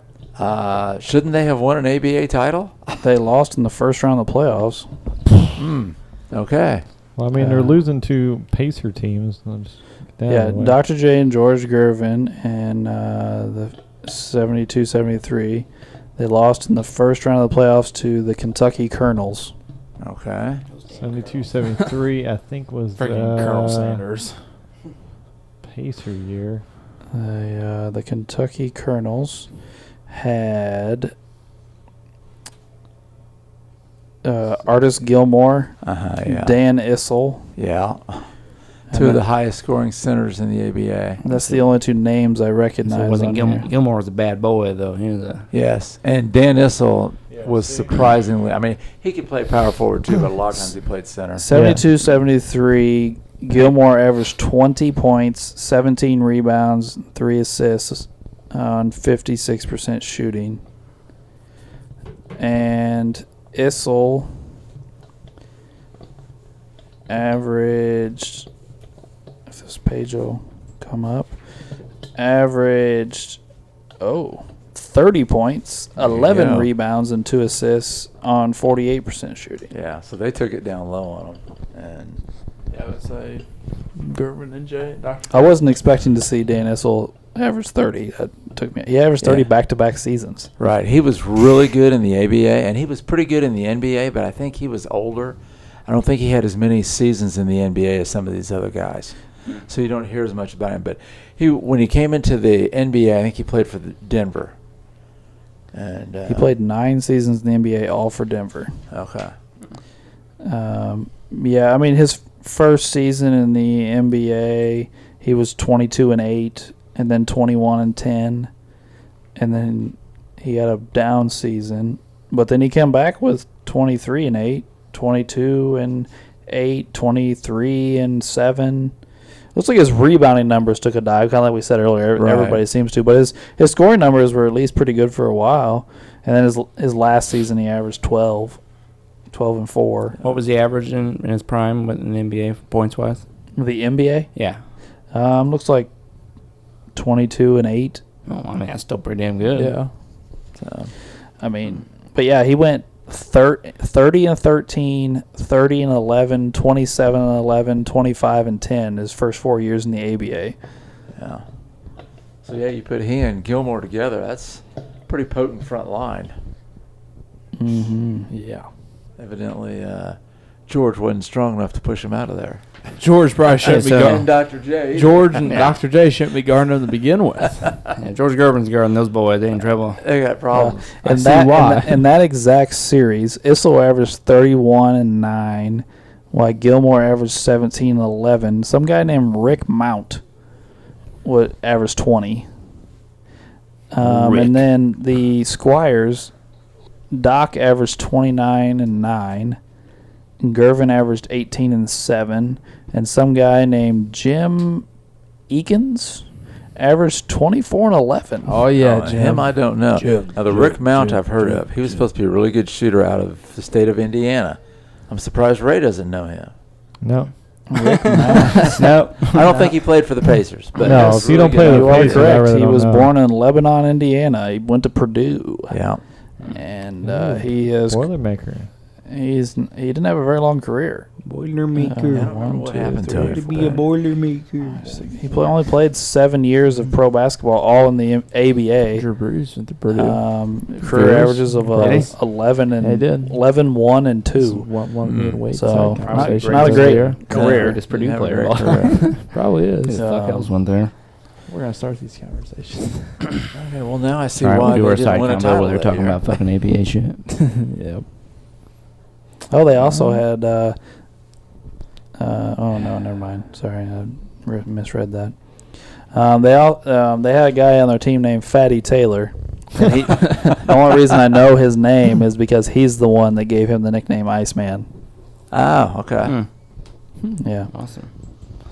[SPEAKER 3] shouldn't they have won an ABA title?
[SPEAKER 1] They lost in the first round of the playoffs.
[SPEAKER 3] Okay.
[SPEAKER 5] Well, I mean, they're losing to Pacer teams. I'll just get that out
[SPEAKER 1] Yeah,
[SPEAKER 5] of the way.
[SPEAKER 1] Dr. J and George Gervin and the 72-73. They lost in the first round of the playoffs to the Kentucky Colonels.
[SPEAKER 3] Okay.
[SPEAKER 5] 72-73, I think, was
[SPEAKER 4] Freaking Colonel Sanders.
[SPEAKER 5] Pacer year.
[SPEAKER 1] The Kentucky Colonels had Artis Gilmore,
[SPEAKER 3] Yeah.
[SPEAKER 1] Dan Issel.
[SPEAKER 3] Yeah.
[SPEAKER 1] And
[SPEAKER 3] Two of
[SPEAKER 1] then-
[SPEAKER 3] the highest scoring centers in the ABA.
[SPEAKER 1] That's the only two names I
[SPEAKER 2] So
[SPEAKER 1] recognize.
[SPEAKER 2] it wasn't
[SPEAKER 1] on here.
[SPEAKER 2] Gilmore was a bad boy though. He was a
[SPEAKER 3] Yes. And Dan Issel was surprisingly, I mean, he could play power forward too, but a lot of times he played center.
[SPEAKER 1] 72-73. Gilmore averaged 20 points, 17 rebounds, 3 assists on 56% shooting. And Issel averaged, if this page will come up, averaged 30 points,
[SPEAKER 3] There you
[SPEAKER 1] 11
[SPEAKER 3] go.
[SPEAKER 1] rebounds, and 2 assists on 48% shooting.
[SPEAKER 3] Yeah, so they took it down low on him. And
[SPEAKER 4] Yeah, I would say Gervin and Jay.
[SPEAKER 1] I wasn't expecting to see Dan Issel average 30. That took me. He averaged 30
[SPEAKER 3] Yeah.
[SPEAKER 1] back-to-back seasons.
[SPEAKER 3] right, he was really good in the ABA, and he was pretty good in the NBA, but I think he was older. I don't think he had as many seasons in the NBA as some of these other guys. So you don't hear as much about him. But when he came into the NBA, I think he played for Denver. And
[SPEAKER 1] He played 9 seasons in the NBA, all for Denver.
[SPEAKER 3] Okay.
[SPEAKER 1] Yeah, I mean, his first season in the NBA, he was 22-8, and then 21-10, and then he had a down season. But then he came back with 23-8, 22-8, 23-7. Looks like his rebounding numbers took a dive, kind of like we said earlier.
[SPEAKER 3] Right.
[SPEAKER 1] Everybody seems to, but his scoring numbers were at least pretty good for a while. And then his last season, he averaged 12 and 4.
[SPEAKER 2] what was the average in his prime in the NBA points wise?
[SPEAKER 1] The NBA
[SPEAKER 2] Yeah.
[SPEAKER 1] looks like 22-8.
[SPEAKER 2] Oh, I mean that's still pretty damn good.
[SPEAKER 1] Yeah,
[SPEAKER 3] So,
[SPEAKER 1] I mean, but yeah, he went 30-13, 30-11, 27-11, 25-10 his first 4 years in the ABA.
[SPEAKER 3] yeah. So, yeah, you put he and Gilmore together, that's a pretty potent front line.
[SPEAKER 1] Mm-hmm.
[SPEAKER 4] Yeah.
[SPEAKER 3] Evidently, George wasn't strong enough to push him out of there.
[SPEAKER 4] George probably shouldn't be
[SPEAKER 2] so-
[SPEAKER 4] guarding.
[SPEAKER 3] Dr. J.
[SPEAKER 4] George and Dr. J shouldn't be guarding him to begin with.
[SPEAKER 2] Yeah, George Gervin's guarding those boys. They in trouble.
[SPEAKER 3] They got problems.
[SPEAKER 1] And
[SPEAKER 4] see
[SPEAKER 1] that
[SPEAKER 4] why.
[SPEAKER 1] in that exact series, Issel averaged 31-9, while Gilmore averaged 17-11. Some guy named Rick Mount would average 20.
[SPEAKER 2] Rick.
[SPEAKER 1] And then the Squires, Doc averaged 29-9. Gervin averaged 18-7, and some guy named Jim Eakins averaged 24-11.
[SPEAKER 4] Oh, yeah,
[SPEAKER 3] Oh,
[SPEAKER 4] Jim.
[SPEAKER 3] him I don't know.
[SPEAKER 4] Jim,
[SPEAKER 3] Now, the
[SPEAKER 4] Jim,
[SPEAKER 3] Rick Mount
[SPEAKER 4] Jim,
[SPEAKER 3] I've heard
[SPEAKER 4] Jim,
[SPEAKER 3] of. He was
[SPEAKER 4] Jim.
[SPEAKER 3] supposed to be a really good shooter out of the state of Indiana. I'm surprised Ray doesn't know him.
[SPEAKER 5] No.
[SPEAKER 1] Rick Mount.
[SPEAKER 2] No.
[SPEAKER 3] I don't think he played for the Pacers. But
[SPEAKER 5] No,
[SPEAKER 3] he's
[SPEAKER 5] if you don't
[SPEAKER 3] really
[SPEAKER 5] play
[SPEAKER 3] good
[SPEAKER 5] the
[SPEAKER 1] You are
[SPEAKER 3] out of
[SPEAKER 5] Pacers, I
[SPEAKER 1] correct.
[SPEAKER 5] really
[SPEAKER 1] He
[SPEAKER 5] don't
[SPEAKER 1] was
[SPEAKER 5] know.
[SPEAKER 1] born in Lebanon, Indiana. He went to Purdue.
[SPEAKER 3] Yeah.
[SPEAKER 1] And
[SPEAKER 5] Ooh,
[SPEAKER 1] he is
[SPEAKER 5] Boilermaker.
[SPEAKER 1] he didn't have a very long career.
[SPEAKER 2] Boilermaker.
[SPEAKER 3] I don't remember what happened to him.
[SPEAKER 2] To be a boilermaker.
[SPEAKER 1] He only played 7 years of pro basketball, all in the ABA.
[SPEAKER 4] Drew Brees went to Purdue.
[SPEAKER 1] Career
[SPEAKER 4] Brees.
[SPEAKER 1] averages of
[SPEAKER 2] Really?
[SPEAKER 1] 11 and
[SPEAKER 4] Yeah, he did.
[SPEAKER 1] 11, 1 and 2.
[SPEAKER 4] One mid-weight
[SPEAKER 1] So,
[SPEAKER 4] conversation.
[SPEAKER 1] not a great
[SPEAKER 4] Career.
[SPEAKER 1] career.
[SPEAKER 2] Greatest Purdue
[SPEAKER 3] Never
[SPEAKER 2] player.
[SPEAKER 3] great career.
[SPEAKER 4] Probably is.
[SPEAKER 1] Yeah.
[SPEAKER 2] Fuck else went there.
[SPEAKER 4] We're gonna start these conversations.
[SPEAKER 3] Okay, well, now I see
[SPEAKER 2] All right,
[SPEAKER 3] why
[SPEAKER 2] we'll do
[SPEAKER 3] they
[SPEAKER 2] our
[SPEAKER 3] didn't
[SPEAKER 2] side
[SPEAKER 3] win a
[SPEAKER 2] combo
[SPEAKER 3] title
[SPEAKER 2] where they're
[SPEAKER 3] that
[SPEAKER 2] talking
[SPEAKER 3] year.
[SPEAKER 2] about fucking ABA shit.
[SPEAKER 4] Yep.
[SPEAKER 1] Oh, they also had. Oh no, never mind. Sorry, I misread that. They had a guy on their team named Fatty Taylor. And the only reason I know his name is because he's the one that gave him the nickname Iceman.
[SPEAKER 3] Oh, okay.
[SPEAKER 2] Hmm.
[SPEAKER 1] Yeah.
[SPEAKER 2] Awesome.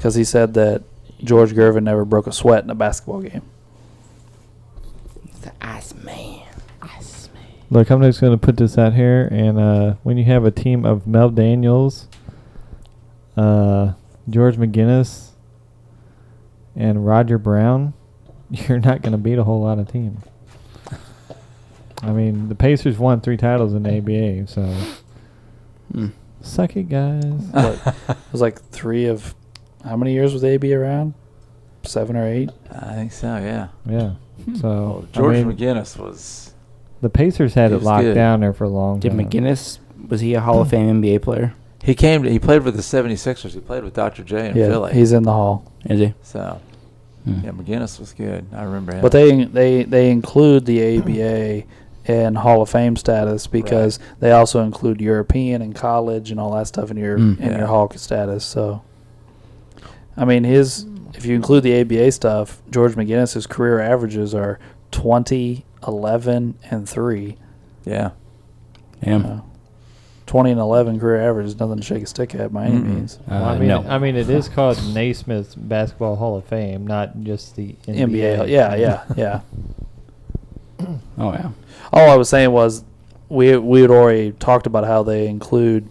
[SPEAKER 1] because he said that George Gervin never broke a sweat in a basketball game.
[SPEAKER 2] The Ice Man.
[SPEAKER 5] Look, I'm just going to put this out here, and when you have a team of Mel Daniels, George McGinnis, and Roger Brown, you're not going to beat a whole lot of teams. I mean, the Pacers won 3 titles in the ABA, so suck it, guys.
[SPEAKER 1] It was like 3 of how many years was the AB around? 7 or 8?
[SPEAKER 3] I think so, yeah.
[SPEAKER 5] Yeah. So
[SPEAKER 3] Well, George
[SPEAKER 5] I mean,
[SPEAKER 3] McGinnis was...
[SPEAKER 5] the Pacers had
[SPEAKER 3] He
[SPEAKER 5] it
[SPEAKER 3] was
[SPEAKER 5] locked
[SPEAKER 3] good.
[SPEAKER 5] down there for a long
[SPEAKER 2] Did
[SPEAKER 5] time.
[SPEAKER 2] McGinnis, was he a Hall of Fame NBA player?
[SPEAKER 3] He played with the 76ers. He played with Dr. J in
[SPEAKER 1] Yeah,
[SPEAKER 3] Philly.
[SPEAKER 1] he's in the Hall.
[SPEAKER 2] Is he?
[SPEAKER 3] So, yeah, McGinnis was good. I remember him.
[SPEAKER 1] But they include the ABA in Hall of Fame status because they also include European and college and all that stuff in your
[SPEAKER 3] Yeah.
[SPEAKER 1] Hall status. So, I mean, if you include the ABA stuff, George McGinnis's career averages are 20, 11, and 3.
[SPEAKER 3] Yeah.
[SPEAKER 2] Yeah.
[SPEAKER 1] 20 and 11 career average is nothing to shake a stick at by any means.
[SPEAKER 5] Well, I mean, it is called Naismith's Basketball Hall of Fame, not just the NBA.
[SPEAKER 1] Yeah.
[SPEAKER 2] Oh, yeah.
[SPEAKER 1] All I was saying was we had already talked about how they include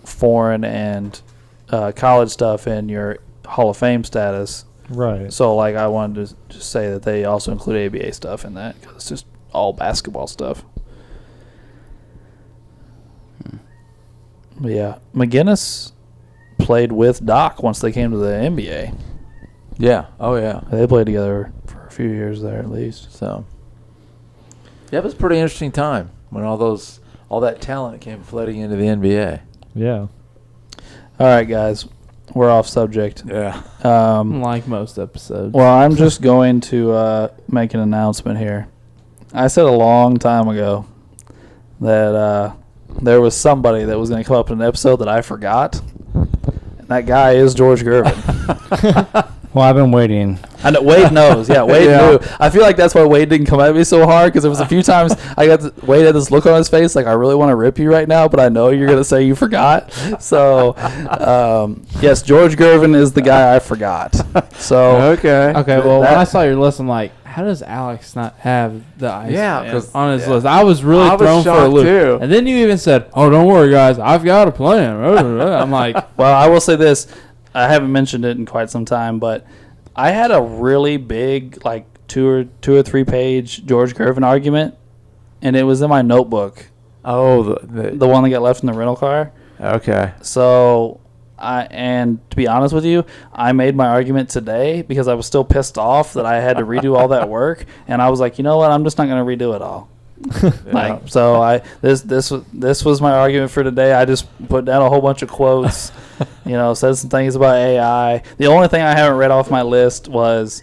[SPEAKER 1] foreign and college stuff in your Hall of Fame status.
[SPEAKER 5] Right.
[SPEAKER 1] So, like, I wanted to just say that they also include ABA stuff in that because it's just all basketball stuff. But yeah, McGinnis played with Doc once they came to the NBA.
[SPEAKER 3] Yeah. Oh, yeah.
[SPEAKER 1] They played together for a few years there at least.
[SPEAKER 3] So, yeah, it was a pretty interesting time when all that talent came flooding into the NBA.
[SPEAKER 5] Yeah.
[SPEAKER 1] All right, guys, we're off subject.
[SPEAKER 3] Yeah.
[SPEAKER 4] Like most episodes.
[SPEAKER 1] Well, I'm just going to make an announcement here. I said a long time ago that there was somebody that was going to come up in an episode that I forgot. And that guy is George Gervin.
[SPEAKER 2] Well, I've been waiting.
[SPEAKER 1] I know Wade knows. Yeah, Wade knew. I feel like that's why Wade didn't come at me so hard because there was a few times Wade had this look on his face like I really want to rip you right now, but I know you're going to say you forgot. So, yes, George Gervin is the guy I forgot. So
[SPEAKER 3] Okay.
[SPEAKER 4] Okay, well, when I saw your list, I'm like, how does Alex not have the Ice Man
[SPEAKER 3] 'cause-
[SPEAKER 4] on his list? I was really
[SPEAKER 3] I was
[SPEAKER 4] thrown for a
[SPEAKER 3] shocked,
[SPEAKER 4] loop.
[SPEAKER 3] too.
[SPEAKER 4] And then you even said, oh, don't worry, guys. I've got a plan. I'm like,
[SPEAKER 1] Well, I will say this. I haven't mentioned it in quite some time, but I had a really big, like, two or 3 page George Gervin argument, and it was in my notebook,
[SPEAKER 3] Oh,
[SPEAKER 1] the one that got left in the rental car.
[SPEAKER 3] okay.
[SPEAKER 1] So, and to be honest with you, I made my argument today because I was still pissed off that I had to redo all that work, and I was like, you know what, I'm just not going to redo it all. Like, so this was my argument for today. I just put down a whole bunch of quotes, said some things about AI. The only thing I haven't read off my list was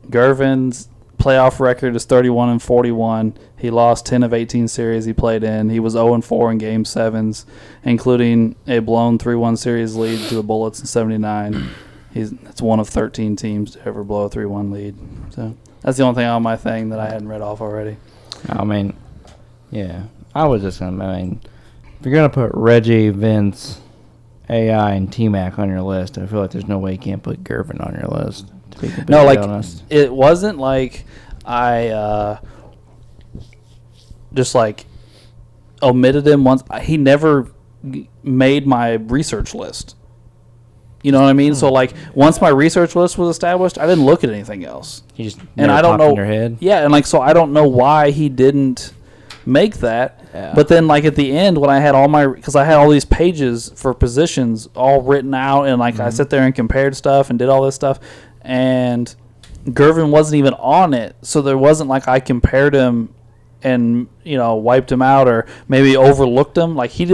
[SPEAKER 1] Gervin's playoff record is 31-41. He lost 10 of 18 series he played in. He was 0-4 in Game 7s, including a blown 3-1 series lead to the Bullets in 79. It's one of 13 teams to ever blow a 3-1 lead. So that's the only thing on my thing that I hadn't read off already.
[SPEAKER 2] I mean, yeah. I was just going to, if you're going to put Reggie, Vince, AI, and T-Mac on your list, I feel like there's no way you can't put Gervin on your list, to be completely honest.
[SPEAKER 1] It wasn't like I just, like, omitted him once. He never made my research list. You know what I mean? So, like, once my research list was established, I didn't look at anything else.
[SPEAKER 2] You just
[SPEAKER 1] And I don't know.
[SPEAKER 2] in your head.
[SPEAKER 1] Yeah, and like, so I don't know why he didn't make that.
[SPEAKER 2] Yeah.
[SPEAKER 1] But then, like, at the end, when I had because I had all these pages for positions all written out, and like I sit there and compared stuff and did all this stuff, and Gervin wasn't even on it, so there wasn't like I compared him and wiped him out or maybe overlooked him. Like he's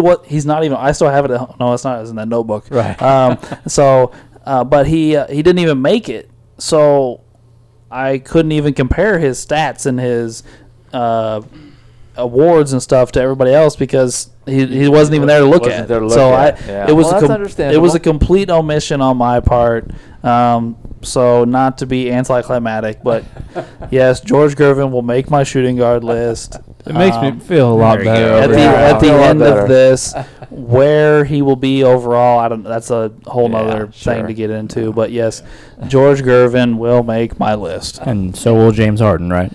[SPEAKER 1] not even. I still have it. No, it's not. It's in that notebook.
[SPEAKER 3] Right.
[SPEAKER 1] But he didn't even make it. So I couldn't even compare his stats and his awards and stuff to everybody else because he wasn't even there to look at. It was
[SPEAKER 3] understandable.
[SPEAKER 1] It was a complete omission on my part. So not to be anticlimactic, but yes, George Gervin will make my shooting guard list.
[SPEAKER 4] it makes me feel a lot
[SPEAKER 2] there you
[SPEAKER 4] better.
[SPEAKER 2] go.
[SPEAKER 1] At the end of this, Where he will be overall, I don't. That's a whole nother thing
[SPEAKER 3] sure.
[SPEAKER 1] to get into. But yes, George Gervin will make my list.
[SPEAKER 2] And so will James Harden, right?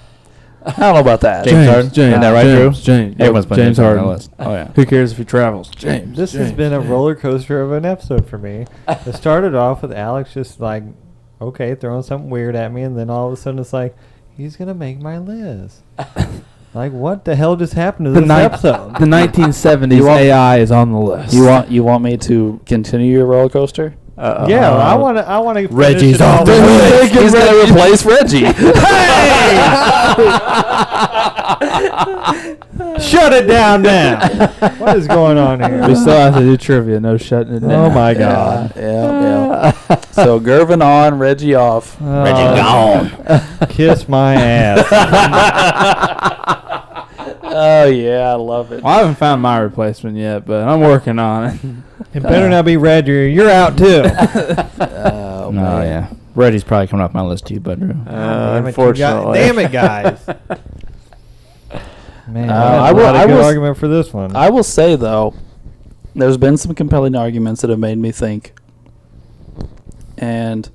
[SPEAKER 1] I don't know about that.
[SPEAKER 2] James Harden? Isn't that right, Drew?
[SPEAKER 4] James.
[SPEAKER 2] Everyone's putting
[SPEAKER 4] James
[SPEAKER 2] James Harden
[SPEAKER 4] Harden.
[SPEAKER 2] on the list. Oh, yeah.
[SPEAKER 4] Who cares if he travels? James.
[SPEAKER 5] This has been a roller coaster of an episode for me. It started off with Alex just like, okay, throwing something weird at me, and then all of a sudden it's like, he's gonna make my list. Like, what the hell just happened to this episode?
[SPEAKER 4] The 1970s AI is on the list.
[SPEAKER 1] You want me to continue your roller coaster?
[SPEAKER 5] Yeah, I want to.
[SPEAKER 2] Reggie's off the list.
[SPEAKER 1] He's gonna replace Reggie.
[SPEAKER 5] Shut it down now. What is going on here?
[SPEAKER 4] We still have to do trivia. No shutting it down.
[SPEAKER 5] Oh my God.
[SPEAKER 1] Yeah. So Gervin on, Reggie off.
[SPEAKER 2] Reggie gone.
[SPEAKER 5] Kiss my ass.
[SPEAKER 1] Oh yeah, I love it.
[SPEAKER 4] Well, I haven't found my replacement yet, but I'm working on it.
[SPEAKER 5] It better not be Reggie. You're out too.
[SPEAKER 1] Oh,
[SPEAKER 2] No, yeah. Reggie's probably coming off my list too, but Drew.
[SPEAKER 3] Unfortunately.
[SPEAKER 5] Damn it, guys. Man,
[SPEAKER 1] I
[SPEAKER 5] I
[SPEAKER 1] will-
[SPEAKER 5] had a
[SPEAKER 1] I
[SPEAKER 5] good
[SPEAKER 1] will-
[SPEAKER 5] argument for this one.
[SPEAKER 1] I will say though, there's been some compelling arguments that have made me think, and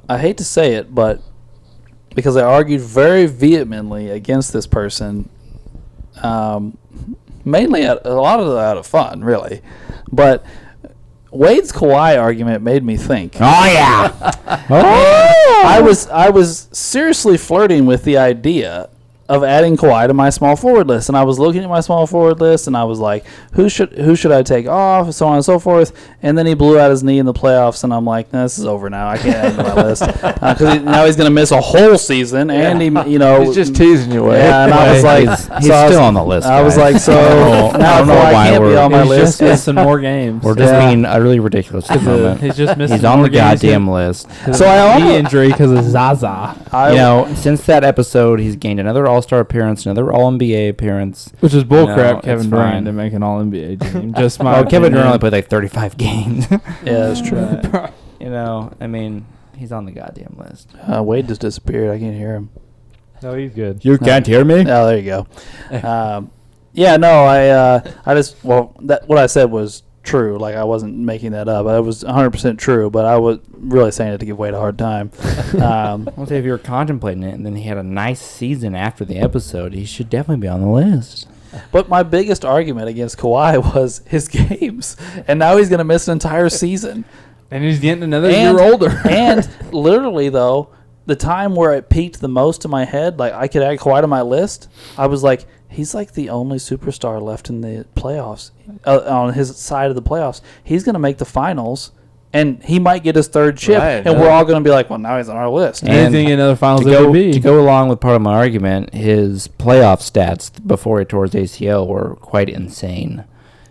[SPEAKER 1] I hate to say it, but because I argued very vehemently against this person, mainly a lot of it out of fun, really, but Wade's Kawhi argument made me think.
[SPEAKER 2] Oh, yeah.
[SPEAKER 1] I was seriously flirting with the idea of adding Kawhi to my small forward list, and I was looking at my small forward list, and I was like, who should I take off, so on and so forth. And then he blew out his knee in the playoffs, and I'm like, this is over now. I can't add him to my list because now he's going to miss a whole season, and
[SPEAKER 3] He's just teasing you away.
[SPEAKER 1] Yeah, and I was like,
[SPEAKER 2] He's still on the list.
[SPEAKER 1] I was
[SPEAKER 2] guys.
[SPEAKER 1] like, so
[SPEAKER 2] I
[SPEAKER 1] now
[SPEAKER 2] don't know
[SPEAKER 1] Kawhi
[SPEAKER 2] why
[SPEAKER 1] can't be
[SPEAKER 2] we're-
[SPEAKER 1] on my
[SPEAKER 4] He's
[SPEAKER 1] list.
[SPEAKER 4] just missing more games.
[SPEAKER 2] We're just
[SPEAKER 1] Yeah.
[SPEAKER 2] being utterly ridiculous at the moment.
[SPEAKER 4] He's just missing
[SPEAKER 2] He's on
[SPEAKER 4] more
[SPEAKER 2] the
[SPEAKER 4] games
[SPEAKER 2] goddamn list.
[SPEAKER 1] So I
[SPEAKER 4] knee
[SPEAKER 1] almost-
[SPEAKER 4] injury because of Zaza,
[SPEAKER 2] You know, since that episode, he's gained another All-Star appearance, another All-NBA appearance.
[SPEAKER 4] which is
[SPEAKER 2] No,
[SPEAKER 4] bullcrap.
[SPEAKER 2] it's
[SPEAKER 4] Kevin
[SPEAKER 2] fine.
[SPEAKER 4] Durant to make an All NBA team. Just my.
[SPEAKER 2] Oh, Kevin Durant
[SPEAKER 4] opinion.
[SPEAKER 2] only played like 35 games.
[SPEAKER 1] Yeah, that's true.
[SPEAKER 2] You know, I mean, he's on the goddamn list.
[SPEAKER 1] Wade just disappeared. I can't hear him.
[SPEAKER 5] No, he's good.
[SPEAKER 2] You can't hear me?
[SPEAKER 1] Oh, there you go. Yeah, no, I just what I said was true. Like I wasn't making that up. It was 100% true, but I was really saying it to give Wade a hard time.
[SPEAKER 2] I'll say if you were contemplating it and then he had a nice season after the episode, he should definitely be on the list.
[SPEAKER 1] But my biggest argument against Kawhi was his games, and now he's going to miss an entire season.
[SPEAKER 4] And he's getting another
[SPEAKER 1] And-
[SPEAKER 4] year older.
[SPEAKER 1] And literally, though, the time where it peaked the most in my head, like I could add Kawhi to my list, I was like, he's like the only superstar left in the playoffs, on his side of the playoffs. He's going to make the finals, and he might get his third chip,
[SPEAKER 3] Right,
[SPEAKER 1] and we're all going to be like, well, now he's on our list.
[SPEAKER 2] And
[SPEAKER 4] Anything in another finals
[SPEAKER 2] to go,
[SPEAKER 4] MVP.
[SPEAKER 2] to go along with part of my argument, his playoff stats before he tore his ACL were quite insane.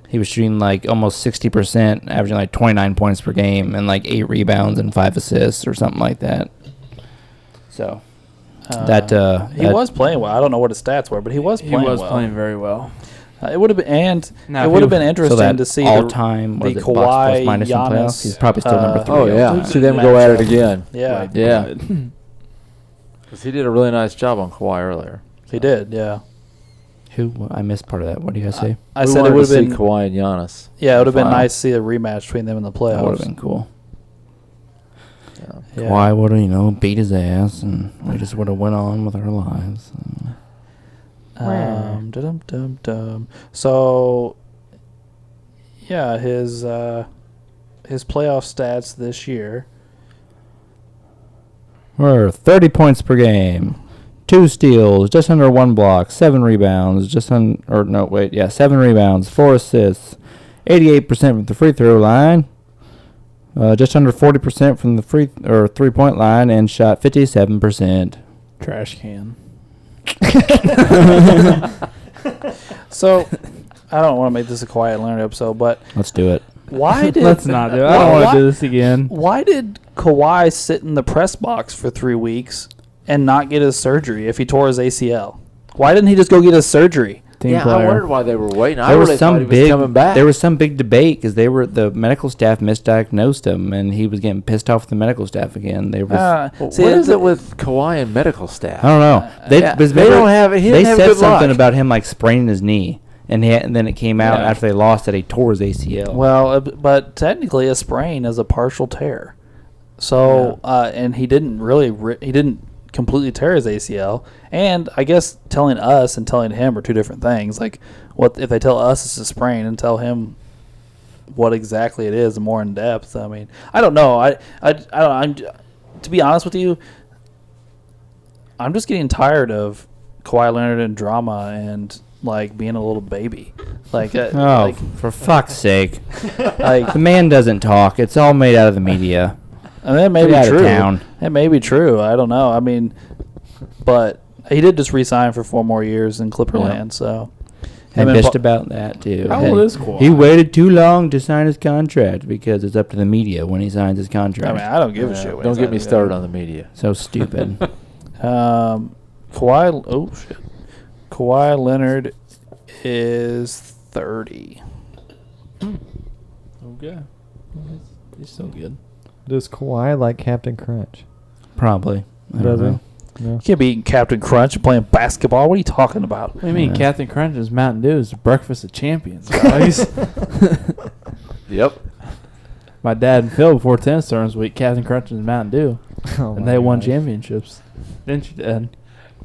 [SPEAKER 2] He was shooting like almost 60%, averaging like 29 points per game and like 8 rebounds and 5 assists or something like that. So
[SPEAKER 1] He was playing well. I don't know what his stats were, but he was
[SPEAKER 4] He
[SPEAKER 1] playing
[SPEAKER 4] was
[SPEAKER 1] well.
[SPEAKER 4] playing very well.
[SPEAKER 1] It would have been, and
[SPEAKER 4] Now,
[SPEAKER 1] it
[SPEAKER 4] if
[SPEAKER 1] would
[SPEAKER 4] he
[SPEAKER 1] have been
[SPEAKER 4] was-
[SPEAKER 1] interesting
[SPEAKER 2] so that
[SPEAKER 1] to see
[SPEAKER 2] all-time
[SPEAKER 1] the
[SPEAKER 2] was it box
[SPEAKER 1] Kawhi,
[SPEAKER 2] plus minus in
[SPEAKER 1] Giannis,
[SPEAKER 2] playoffs? He's probably still number 3.
[SPEAKER 3] Oh, yeah. See them go at it again.
[SPEAKER 1] Yeah,
[SPEAKER 3] Yeah. Because he did a really nice job on Kawhi earlier.
[SPEAKER 1] he did. Yeah,
[SPEAKER 2] Who? I missed part of that. What do you guys say?
[SPEAKER 1] I
[SPEAKER 3] We
[SPEAKER 1] said it
[SPEAKER 3] wanted
[SPEAKER 1] would
[SPEAKER 3] to
[SPEAKER 1] have
[SPEAKER 3] see
[SPEAKER 1] been.
[SPEAKER 3] Kawhi and Giannis.
[SPEAKER 1] Yeah, it would have been
[SPEAKER 3] Wow.
[SPEAKER 1] nice to see a rematch between them in the
[SPEAKER 2] That would have
[SPEAKER 1] playoffs.
[SPEAKER 2] been cool.
[SPEAKER 1] Yeah.
[SPEAKER 2] Kawhi would have, beat his ass, and we just would have went on with our lives.
[SPEAKER 1] Dum-dum-dum. So, yeah, his playoff stats this year.
[SPEAKER 2] We're 30 points per game, 2 steals, just under 1 block, 7 rebounds, 7 rebounds, 4 assists, 88% from the free throw line, just under 40% from the 3-point line, and shot 57%.
[SPEAKER 4] Trash can.
[SPEAKER 1] So, I don't want to make this a quiet learning episode, but
[SPEAKER 2] Let's do it.
[SPEAKER 1] why did
[SPEAKER 4] Let's not do it. I don't want to do this again.
[SPEAKER 1] Why did Kawhi sit in the press box for 3 weeks and not get his surgery if he tore his ACL? Why didn't he just go get his surgery?
[SPEAKER 4] Team
[SPEAKER 3] I
[SPEAKER 4] player.
[SPEAKER 3] wondered why they were waiting. I
[SPEAKER 2] There was
[SPEAKER 3] really thought he
[SPEAKER 2] some
[SPEAKER 3] was coming back.
[SPEAKER 2] There was some big debate because the medical staff misdiagnosed him, and he was getting pissed off with the medical staff again. They was
[SPEAKER 3] Well, what is it with Kawhi and medical staff?
[SPEAKER 2] I don't know. They
[SPEAKER 3] They don't have. He
[SPEAKER 2] They
[SPEAKER 3] didn't have
[SPEAKER 2] said
[SPEAKER 3] good
[SPEAKER 2] something
[SPEAKER 3] luck.
[SPEAKER 2] about him like spraining his knee, and then it came out after they lost that he tore his ACL.
[SPEAKER 1] Well, but technically a sprain is a partial tear. So and he didn't he didn't completely tear his ACL. And I guess telling us and telling him are two different things. Like, what if they tell us it's a sprain and tell him what exactly it is more in depth? I mean, I don't know. I'm to be honest with you, I'm just getting tired of Kawhi Leonard and drama and like being a little baby. Like,
[SPEAKER 2] for fuck's sake!
[SPEAKER 1] like
[SPEAKER 2] The man doesn't talk. It's all made out of the media.
[SPEAKER 1] and that may
[SPEAKER 2] Get out
[SPEAKER 1] be
[SPEAKER 2] of
[SPEAKER 1] true.
[SPEAKER 2] town.
[SPEAKER 1] It may be true. I don't know. I mean, but he did just re-sign for 4 more years in Clipperland. So
[SPEAKER 2] And
[SPEAKER 1] him and
[SPEAKER 2] bitched about that too.
[SPEAKER 4] How old is Kawhi?
[SPEAKER 2] He waited too long to sign his contract because it's up to the media when he signs his
[SPEAKER 1] I
[SPEAKER 2] contract.
[SPEAKER 1] mean, I don't give a shit.
[SPEAKER 3] Don't get me started on the media.
[SPEAKER 2] So stupid.
[SPEAKER 1] Kawhi. Oh shit. Kawhi Leonard is 30.
[SPEAKER 4] Okay. He's still good.
[SPEAKER 5] Does Kawhi like Captain Crunch?
[SPEAKER 2] Probably. I don't
[SPEAKER 5] Does
[SPEAKER 2] know.
[SPEAKER 5] he? No.
[SPEAKER 1] You can't be eating Captain Crunch and playing basketball. What are you talking about?
[SPEAKER 4] What do you mean?
[SPEAKER 2] Yeah.
[SPEAKER 4] Captain Crunch is Mountain Dew. It's the breakfast of champions, guys.
[SPEAKER 3] Yep.
[SPEAKER 4] My dad and Phil before tennis tournaments week, Captain Crunch and Mountain Dew,
[SPEAKER 5] Oh
[SPEAKER 4] and
[SPEAKER 5] my
[SPEAKER 4] they won
[SPEAKER 5] gosh.
[SPEAKER 4] championships. Didn't you, Dad?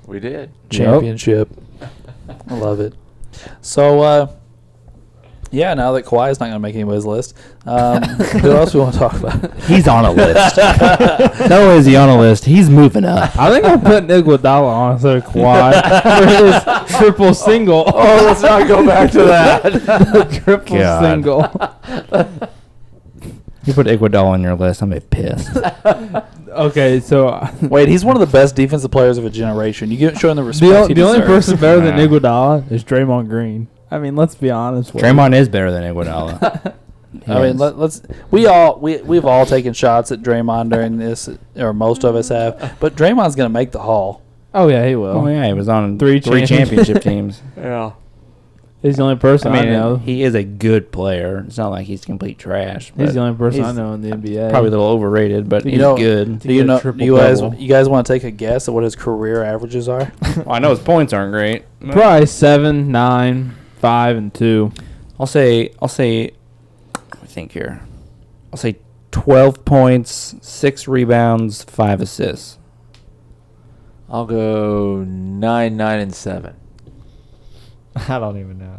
[SPEAKER 3] We did.
[SPEAKER 1] Championship. I love it. So, yeah, now that Kawhi's not going to make anybody's list, who else we want to talk about?
[SPEAKER 2] He's on a list. No, is he on a list? He's moving up.
[SPEAKER 4] I think I'm putting Iguodala on instead of Kawhi for his triple single.
[SPEAKER 3] Oh, let's not go back to that.
[SPEAKER 4] Triple
[SPEAKER 2] God.
[SPEAKER 4] single.
[SPEAKER 2] You put Iguodala on your list, I'm pissed.
[SPEAKER 4] Okay, so
[SPEAKER 1] Wait, he's one of the best defensive players of a generation. You show him the respect he
[SPEAKER 4] the only
[SPEAKER 1] deserves.
[SPEAKER 4] person better than
[SPEAKER 2] Nah.
[SPEAKER 4] Iguodala is Draymond Green. I mean, let's be honest.
[SPEAKER 2] Draymond is better than Iguodala. He
[SPEAKER 1] I mean,
[SPEAKER 2] is.
[SPEAKER 1] we've all taken shots at Draymond during this, or most of us have. But Draymond's going to make the Hall.
[SPEAKER 4] Oh yeah, he will.
[SPEAKER 2] Oh yeah, he was on
[SPEAKER 4] Three
[SPEAKER 2] three championship teams.
[SPEAKER 3] Yeah.
[SPEAKER 4] He's the only person I, know.
[SPEAKER 2] he is a good player. It's not like he's complete trash.
[SPEAKER 4] He's
[SPEAKER 2] but
[SPEAKER 4] the only person I
[SPEAKER 2] he's
[SPEAKER 4] know in the NBA.
[SPEAKER 2] Probably a little overrated, but
[SPEAKER 1] You
[SPEAKER 2] he's
[SPEAKER 1] know-
[SPEAKER 2] good.
[SPEAKER 1] Do you
[SPEAKER 4] get a
[SPEAKER 1] know?
[SPEAKER 4] triple
[SPEAKER 1] You guys
[SPEAKER 4] double.
[SPEAKER 1] want to take a guess at what his career averages are?
[SPEAKER 2] Well, I know his points aren't great.
[SPEAKER 4] probably 7, 9, 5, and 2.
[SPEAKER 2] I'll say. Let me think here. I'll say 12 points, 6 rebounds, 5 assists.
[SPEAKER 3] I'll go 9, 9, and 7.
[SPEAKER 5] I don't even know.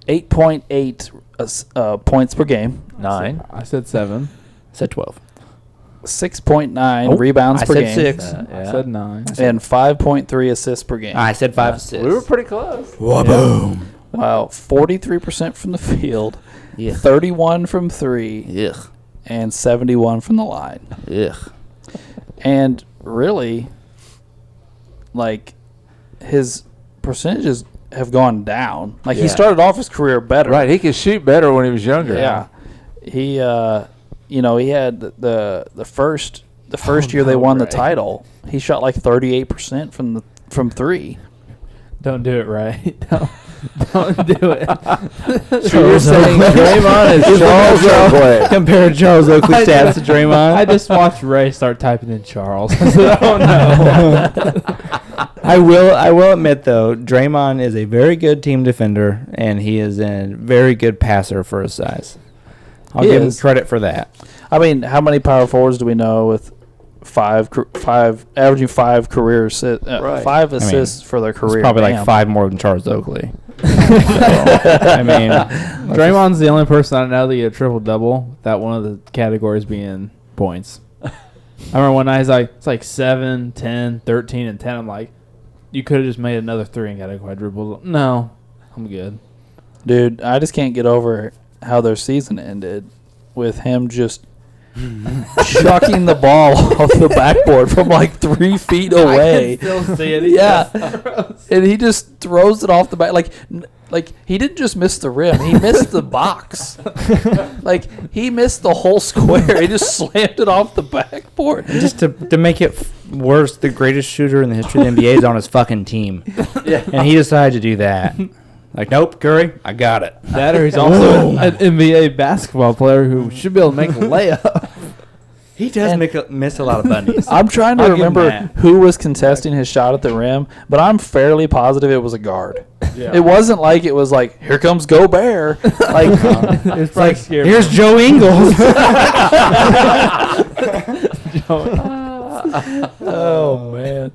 [SPEAKER 1] 8.8 points per game,
[SPEAKER 3] 9.
[SPEAKER 4] I said 7.
[SPEAKER 2] I said 12.
[SPEAKER 1] 6.9 rebounds
[SPEAKER 2] I
[SPEAKER 1] per
[SPEAKER 2] said
[SPEAKER 1] game,
[SPEAKER 2] 6.
[SPEAKER 4] I
[SPEAKER 3] Yeah.
[SPEAKER 4] said 9.
[SPEAKER 1] and 5.3 assists per game.
[SPEAKER 2] I said 5 assists.
[SPEAKER 3] We were pretty close.
[SPEAKER 2] Boom.
[SPEAKER 1] Wow, 43% from the field,
[SPEAKER 2] Yeah.
[SPEAKER 1] 31 from 3,
[SPEAKER 2] Ugh.
[SPEAKER 1] and 71 from the line.
[SPEAKER 2] Ugh.
[SPEAKER 1] And really, like, his percentages have gone down. Like, he
[SPEAKER 3] Yeah.
[SPEAKER 1] started off his career better.
[SPEAKER 3] Right. He could shoot better when he was younger.
[SPEAKER 1] Yeah. He, he had the first year they
[SPEAKER 4] no,
[SPEAKER 1] won the
[SPEAKER 4] Ray.
[SPEAKER 1] title. He shot like 38% from 3.
[SPEAKER 4] Don't do it right. Don't do it.
[SPEAKER 3] So you're saying Draymond is Charles Oakley.
[SPEAKER 2] Compare Charles Oakley stats to Draymond.
[SPEAKER 4] I just watched Ray start typing in Charles. I said, oh no.
[SPEAKER 2] I will admit though, Draymond is a very good team defender, and he is a very good passer for his size. I'll
[SPEAKER 1] He
[SPEAKER 2] give him
[SPEAKER 1] is.
[SPEAKER 2] credit for that.
[SPEAKER 1] I mean, how many power forwards do we know with averaging 5 career
[SPEAKER 3] Right.
[SPEAKER 1] 5 assists for their
[SPEAKER 2] It's
[SPEAKER 1] career?
[SPEAKER 2] probably
[SPEAKER 1] Damn.
[SPEAKER 2] like 5 more than Charles Oakley. I mean,
[SPEAKER 4] Draymond's the only person I know that get a triple double. That one of the categories being points. I remember one night it's like 7, 10, 13, and 10. I'm like, you could have just made another 3 and got a quadruple. No, I'm good.
[SPEAKER 1] Dude, I just can't get over how their season ended with him just chucking the ball off the backboard from like 3 feet away.
[SPEAKER 4] still see it.
[SPEAKER 1] Yeah. And he just throws it off the back. Like he didn't just miss the rim. He missed the box. Like, he missed the whole square. He just slammed it off the backboard.
[SPEAKER 2] just to make it worse, the greatest shooter in the history of the NBA is on his fucking team.
[SPEAKER 3] Yeah.
[SPEAKER 2] And he decided to do that. Like, nope, Curry, I got it.
[SPEAKER 4] That or he's also an NBA basketball player who should be able to make a layup.
[SPEAKER 2] He does miss a lot of bunnies.
[SPEAKER 1] I'm trying to
[SPEAKER 2] I'll give him
[SPEAKER 1] remember
[SPEAKER 2] that.
[SPEAKER 1] who was contesting his shot at the rim, but I'm fairly positive it was a guard. It wasn't like it was like, here comes Go Bear. Like,
[SPEAKER 4] It's like
[SPEAKER 2] Here's Joe Ingles.
[SPEAKER 1] oh man.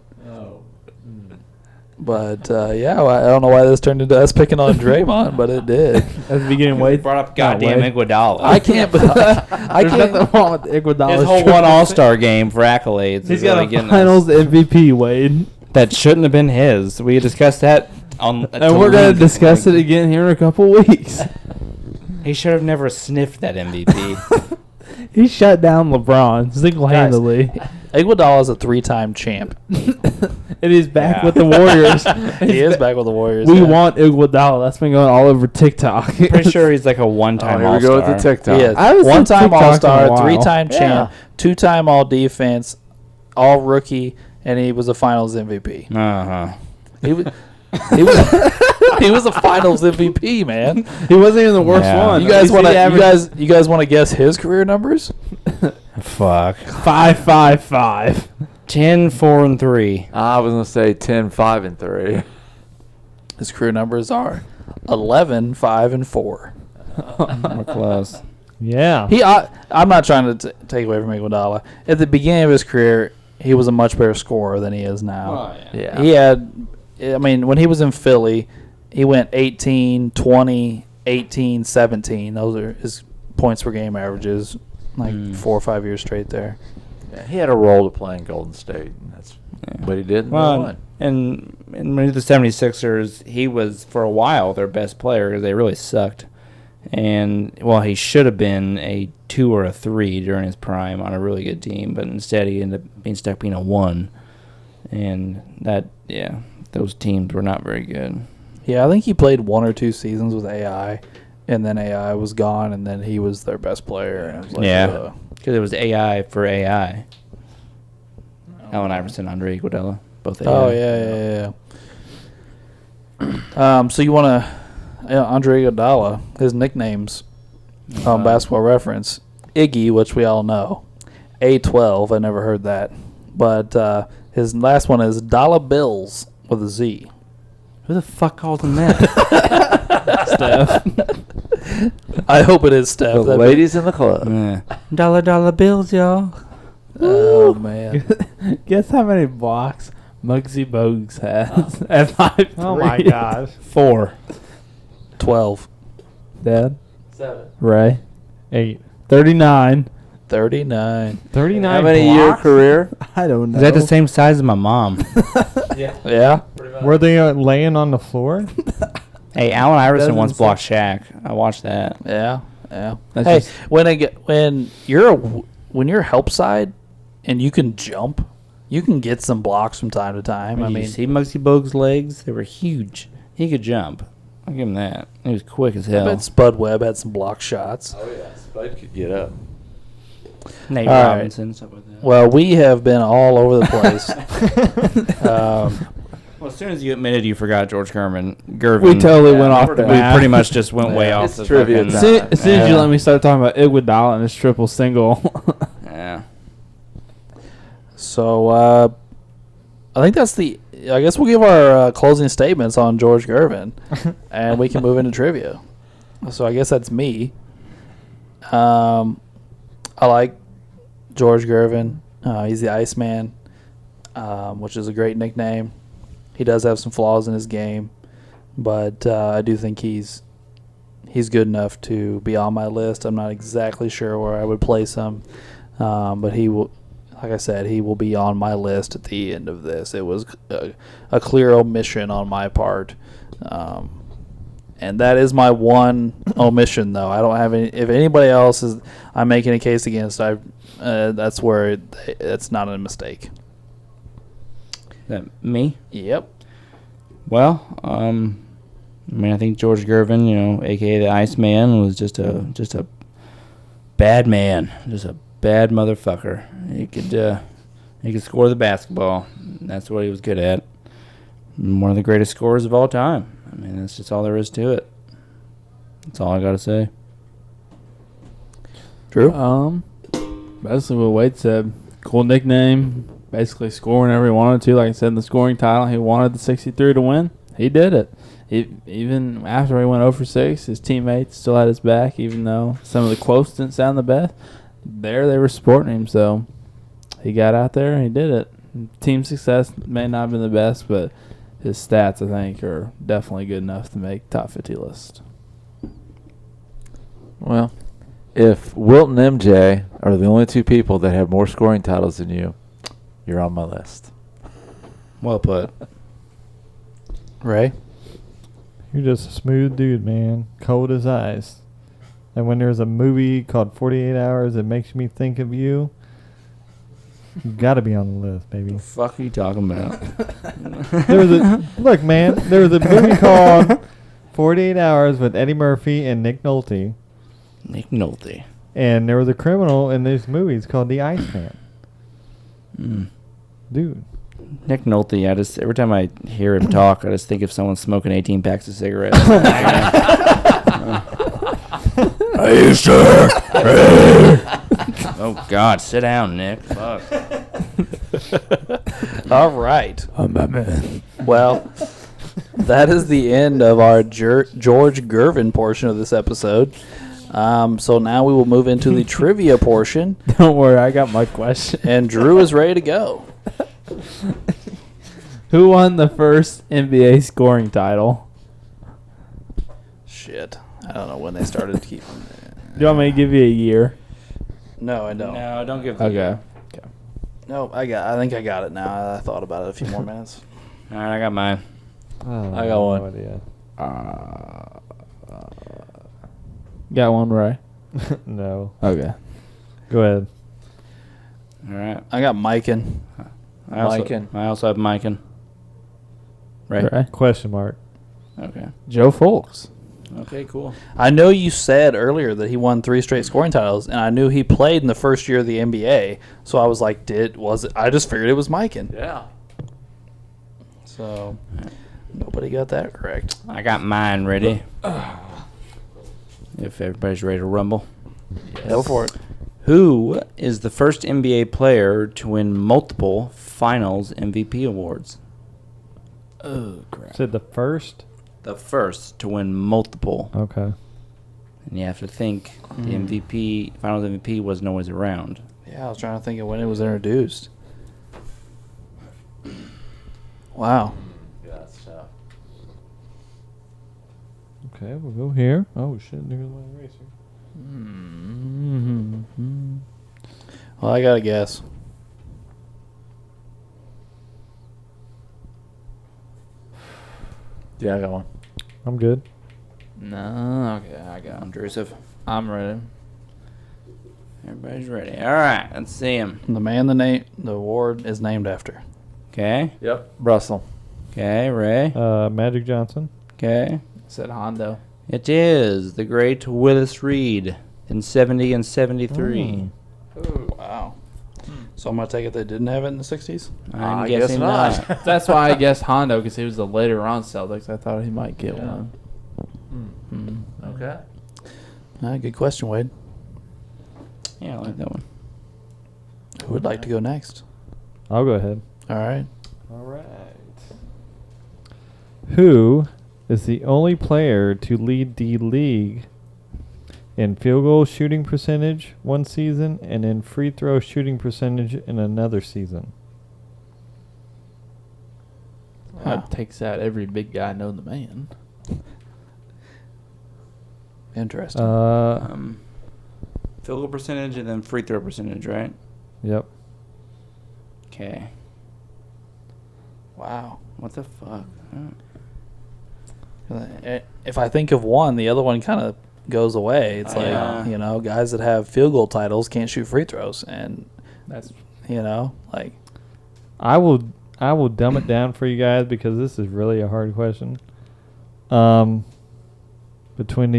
[SPEAKER 1] But yeah, well, I don't know why this turned into us picking on Draymond, but it did.
[SPEAKER 4] at the beginning. Wade
[SPEAKER 2] Brought up goddamn
[SPEAKER 4] Wade.
[SPEAKER 2] Iguodala.
[SPEAKER 1] I can't. I
[SPEAKER 4] There's
[SPEAKER 1] can't.
[SPEAKER 4] nothing wrong with Iguodala.
[SPEAKER 2] His whole one All-Star game for accolades.
[SPEAKER 4] He's
[SPEAKER 2] is
[SPEAKER 4] got
[SPEAKER 2] really
[SPEAKER 4] a
[SPEAKER 2] getting
[SPEAKER 4] Finals MVP, Wade,
[SPEAKER 2] that shouldn't have been his. We discussed that on.
[SPEAKER 4] and we're gonna discuss it again here in a couple weeks.
[SPEAKER 2] He should have never sniffed that MVP.
[SPEAKER 4] He shut down LeBron single-handedly,
[SPEAKER 1] Iguodala is a 3-time champ.
[SPEAKER 4] and he's back
[SPEAKER 2] Yeah.
[SPEAKER 4] with the Warriors.
[SPEAKER 1] He is back with the Warriors.
[SPEAKER 4] We
[SPEAKER 1] yeah.
[SPEAKER 4] want Iguodala. That's been going all over TikTok.
[SPEAKER 2] Pretty sure he's like a
[SPEAKER 3] Oh,
[SPEAKER 2] one-time
[SPEAKER 3] here we
[SPEAKER 2] All-Star.
[SPEAKER 3] go with the TikTok.
[SPEAKER 1] He is.
[SPEAKER 4] I haven't seen
[SPEAKER 1] 1-time
[SPEAKER 4] TikTok in a
[SPEAKER 1] All-Star,
[SPEAKER 4] while.
[SPEAKER 1] 3-time
[SPEAKER 3] Yeah.
[SPEAKER 1] champ, 2-time All-Defense, All-Rookie, and he was a Finals MVP.
[SPEAKER 2] Uh-huh.
[SPEAKER 1] He was. He was, he was a Finals MVP, man.
[SPEAKER 4] He wasn't even the worst
[SPEAKER 2] Yeah.
[SPEAKER 4] one.
[SPEAKER 1] You guys
[SPEAKER 4] want
[SPEAKER 1] to? You guys want to guess his career numbers?
[SPEAKER 2] Fuck.
[SPEAKER 4] 5-5-5.
[SPEAKER 2] 10, 4, and 3.
[SPEAKER 3] I was gonna say 10, 5, and 3.
[SPEAKER 1] His career numbers are 11, 5, and 4.
[SPEAKER 2] We're close.
[SPEAKER 5] Yeah.
[SPEAKER 1] I'm not trying to take away from Iguodala. At the beginning of his career, he was a much better scorer than he is now.
[SPEAKER 3] Yeah.
[SPEAKER 1] He had, I mean, when he was in Philly, he went 18, 20, 18, 17. Those are his points per game averages, like 4 or 5 years straight there.
[SPEAKER 3] Yeah, he had a role to play in Golden State, and that's what he did. And they
[SPEAKER 2] Well,
[SPEAKER 3] won.
[SPEAKER 2] and when he was the 76ers, he was, for a while, their best player because they really sucked. And, well, he should have been a 2 or a 3 during his prime on a really good team, but instead he ended up being stuck being a 1. And that, yeah, those teams were not very good.
[SPEAKER 1] Yeah, I think he played 1 or 2 seasons with AI, and then AI was gone, and then he was their best player. And I was like,
[SPEAKER 2] Yeah. Because it was AI for AI. Allen Iverson, Andre Iguodala, both AI.
[SPEAKER 1] Oh yeah. So you want to Andre Iguodala? His nicknames on Basketball Reference: Iggy, which we all know; A12. I never heard that, but his last one is Dollar Bills with a Z.
[SPEAKER 2] Who the fuck called him that?
[SPEAKER 1] Steph. I hope it is Steph.
[SPEAKER 3] The
[SPEAKER 1] That'd be-
[SPEAKER 3] ladies in the club.
[SPEAKER 2] Dollar bills, y'all.
[SPEAKER 1] Oh man.
[SPEAKER 4] Guess how many blocks Muggsy Bogues has at 5'3"?
[SPEAKER 5] Oh my gosh.
[SPEAKER 2] 4.
[SPEAKER 1] 12.
[SPEAKER 4] Dad?
[SPEAKER 3] 7.
[SPEAKER 4] Ray?
[SPEAKER 5] 8.
[SPEAKER 4] 39.
[SPEAKER 1] 39.
[SPEAKER 5] 39
[SPEAKER 3] How many year
[SPEAKER 5] blocks?
[SPEAKER 3] career?
[SPEAKER 4] I don't know.
[SPEAKER 2] Is that the same size as my mom?
[SPEAKER 1] Yeah.
[SPEAKER 5] Were they
[SPEAKER 3] laying
[SPEAKER 5] on the floor?
[SPEAKER 2] Hey, Allen Iverson
[SPEAKER 4] Doesn't
[SPEAKER 2] once
[SPEAKER 4] say-
[SPEAKER 2] blocked Shaq. I watched that.
[SPEAKER 1] Yeah. Yeah.
[SPEAKER 4] That's
[SPEAKER 1] Hey,
[SPEAKER 4] just-
[SPEAKER 1] when you're help side and you can jump, you can get some blocks from time to time. I
[SPEAKER 2] You
[SPEAKER 1] mean,
[SPEAKER 2] see Muggsy Bogues' legs? They were huge. He could jump. I'll give him that. He was quick as
[SPEAKER 1] I
[SPEAKER 2] hell.
[SPEAKER 1] bet Spud Webb had some block shots.
[SPEAKER 3] Oh yeah, Spud could get up.
[SPEAKER 2] Nate
[SPEAKER 1] All right.
[SPEAKER 2] Robinson, stuff like that.
[SPEAKER 1] Well, we have been all over the place.
[SPEAKER 2] Well, as soon as you admitted you forgot George Gervin,
[SPEAKER 4] We totally
[SPEAKER 3] Yeah,
[SPEAKER 4] went off
[SPEAKER 3] we're
[SPEAKER 4] the
[SPEAKER 3] done.
[SPEAKER 2] we
[SPEAKER 4] map.
[SPEAKER 2] pretty much just went way
[SPEAKER 1] Yeah.
[SPEAKER 2] off
[SPEAKER 3] It's
[SPEAKER 2] the
[SPEAKER 3] trivia
[SPEAKER 2] fucking-
[SPEAKER 4] As soon as you
[SPEAKER 2] Yeah.
[SPEAKER 4] let me start talking about Iguodala and his triple single.
[SPEAKER 2] Yeah.
[SPEAKER 1] So I think that's the. I guess we'll give our closing statements on George Gervin, and we can move into trivia. So I guess that's me. I like George Gervin. He's the Iceman, which is a great nickname. He does have some flaws in his game, but I do think he's good enough to be on my list. I'm not exactly sure where I would place him, but he will. Like I said, he will be on my list at the end of this. It was a clear omission on my part. And that is my one omission, though. I don't have any. If anybody else is, I'm making a case against. That's where it's not a mistake.
[SPEAKER 2] That me?
[SPEAKER 1] Yep.
[SPEAKER 2] Well, I mean, I think George Gervin, aka the Iceman, was just a bad man, just a bad motherfucker. He could score the basketball. That's what he was good at. One of the greatest scorers of all time. I mean, that's just all there is to it. That's all I got to say.
[SPEAKER 1] Drew.
[SPEAKER 4] Basically what Wade said. Cool nickname. Basically score whenever he wanted to. Like I said, in the scoring title, he wanted the 63 to win. He did it. Even after he went 0 for 6, his teammates still had his back, even though some of the quotes didn't sound the best. There they were supporting him, so he got out there and he did it. Team success may not have been the best, but his stats, I think, are definitely good enough to make top 50 list.
[SPEAKER 3] Well, if Wilt and MJ are the only two people that have more scoring titles than you, you're on my list.
[SPEAKER 2] Well put.
[SPEAKER 1] Ray?
[SPEAKER 5] You're just a smooth dude, man. Cold as ice. And when there's a movie called 48 Hours that makes me think of you, you got to be on the list, baby.
[SPEAKER 2] The fuck are you talking about?
[SPEAKER 5] Look, man, there was a movie called 48 Hours with Eddie Murphy and Nick Nolte.
[SPEAKER 2] Nick Nolte.
[SPEAKER 5] And there was a criminal in these movies called the Iceman. Dude.
[SPEAKER 2] Nick Nolte, every time I hear him talk, I just think of someone smoking 18 packs of cigarettes.
[SPEAKER 3] Hey, sir.
[SPEAKER 2] Oh, God. Sit down, Nick. Fuck.
[SPEAKER 1] All right.
[SPEAKER 3] I'm Batman.
[SPEAKER 1] Well, that is the end of our George Gervin portion of this episode. So now we will move into the trivia portion,
[SPEAKER 4] Don't worry, I got my question.
[SPEAKER 1] and Drew is ready to go.
[SPEAKER 4] Who won the first NBA scoring title?
[SPEAKER 1] Shit. I don't know when they started to keep.
[SPEAKER 4] Do you want me to give you a year?
[SPEAKER 1] No, I don't.
[SPEAKER 2] No, don't give
[SPEAKER 4] Okay.
[SPEAKER 1] No, I think I got it now. I thought about it a few more minutes.
[SPEAKER 2] All right, I got mine.
[SPEAKER 5] Oh,
[SPEAKER 3] I got one.
[SPEAKER 5] No idea.
[SPEAKER 4] Got one, Ray?
[SPEAKER 5] No.
[SPEAKER 4] Okay.
[SPEAKER 5] Go ahead.
[SPEAKER 2] All right.
[SPEAKER 1] I got Mikan.
[SPEAKER 2] I also have Mikan. Right.
[SPEAKER 4] Ray?
[SPEAKER 5] Question mark.
[SPEAKER 2] Okay.
[SPEAKER 4] Joe Fulks.
[SPEAKER 2] Okay, cool.
[SPEAKER 1] I know you said earlier that he won 3 straight scoring titles, and I knew he played in the first year of the NBA. So I was like, I just figured it was Mikan.
[SPEAKER 3] Yeah.
[SPEAKER 1] So nobody got that correct.
[SPEAKER 2] I got mine ready. If everybody's ready to rumble.
[SPEAKER 1] Yes. Go for it.
[SPEAKER 2] Who is the first NBA player to win multiple Finals MVP awards?
[SPEAKER 1] Oh, crap.
[SPEAKER 5] Said the first?
[SPEAKER 2] The first to win multiple.
[SPEAKER 5] Okay.
[SPEAKER 2] And you have to think the MVP, Finals MVP wasn't always around.
[SPEAKER 1] Yeah, I was trying to think of when it was introduced. Wow.
[SPEAKER 3] Yeah, that's tough.
[SPEAKER 5] Okay, we'll go here. Oh, shit. There's my eraser.
[SPEAKER 1] Well, I got to guess.
[SPEAKER 3] Yeah, I got one.
[SPEAKER 5] I'm good.
[SPEAKER 4] No, okay, I got him.
[SPEAKER 2] Joseph.
[SPEAKER 4] I'm ready.
[SPEAKER 2] Everybody's ready. All right, let's see him.
[SPEAKER 1] The man the award is named after.
[SPEAKER 2] Okay.
[SPEAKER 3] Yep. Russell.
[SPEAKER 2] Okay, Ray.
[SPEAKER 5] Magic Johnson.
[SPEAKER 2] Okay.
[SPEAKER 4] Said Hondo.
[SPEAKER 2] It is the great Willis Reed in 70 and 73.
[SPEAKER 1] Oh, wow. So I'm going to take it they didn't have it in the 60s?
[SPEAKER 2] I'm
[SPEAKER 3] I guess
[SPEAKER 2] guessing
[SPEAKER 3] not.
[SPEAKER 2] not.
[SPEAKER 4] That's why I guessed Hondo, because he was the later on Celtics. I thought he might get
[SPEAKER 3] Yeah.
[SPEAKER 4] one.
[SPEAKER 3] Okay.
[SPEAKER 1] Good question, Wade.
[SPEAKER 2] Yeah, I like that one.
[SPEAKER 1] Who would like to go next?
[SPEAKER 5] I'll go ahead.
[SPEAKER 1] All right.
[SPEAKER 5] All right. Who is the only player to lead the league in field goal shooting percentage one season and in free throw shooting percentage in another season?
[SPEAKER 4] That takes out every big guy known the man.
[SPEAKER 1] Interesting.
[SPEAKER 2] Field goal percentage and then free throw percentage, right?
[SPEAKER 5] Yep.
[SPEAKER 2] Okay.
[SPEAKER 1] Wow.
[SPEAKER 2] What the fuck?
[SPEAKER 1] If I think of one, the other one kind of goes away. It's
[SPEAKER 2] Yeah.
[SPEAKER 1] like, guys that have field goal titles can't shoot free throws. And,
[SPEAKER 4] That's
[SPEAKER 1] like,
[SPEAKER 5] I will dumb it down for you guys because this is really a hard question. Between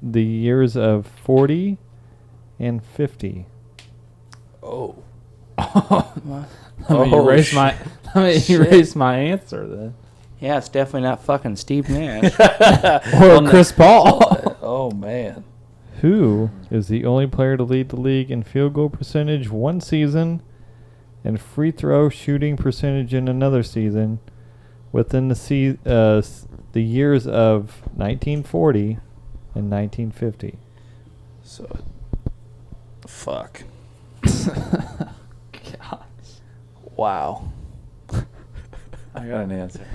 [SPEAKER 5] the years of 40 and 50.
[SPEAKER 1] oh.
[SPEAKER 4] Let me erase my answer then.
[SPEAKER 2] Yeah, it's definitely not fucking Steve Nash.
[SPEAKER 4] Or Chris Paul.
[SPEAKER 1] Oh, man.
[SPEAKER 5] Who is the only player to lead the league in field goal percentage one season and free throw shooting percentage in another season within the years of 1940 and 1950?
[SPEAKER 1] So, fuck. Gosh. Wow.
[SPEAKER 3] I got an answer.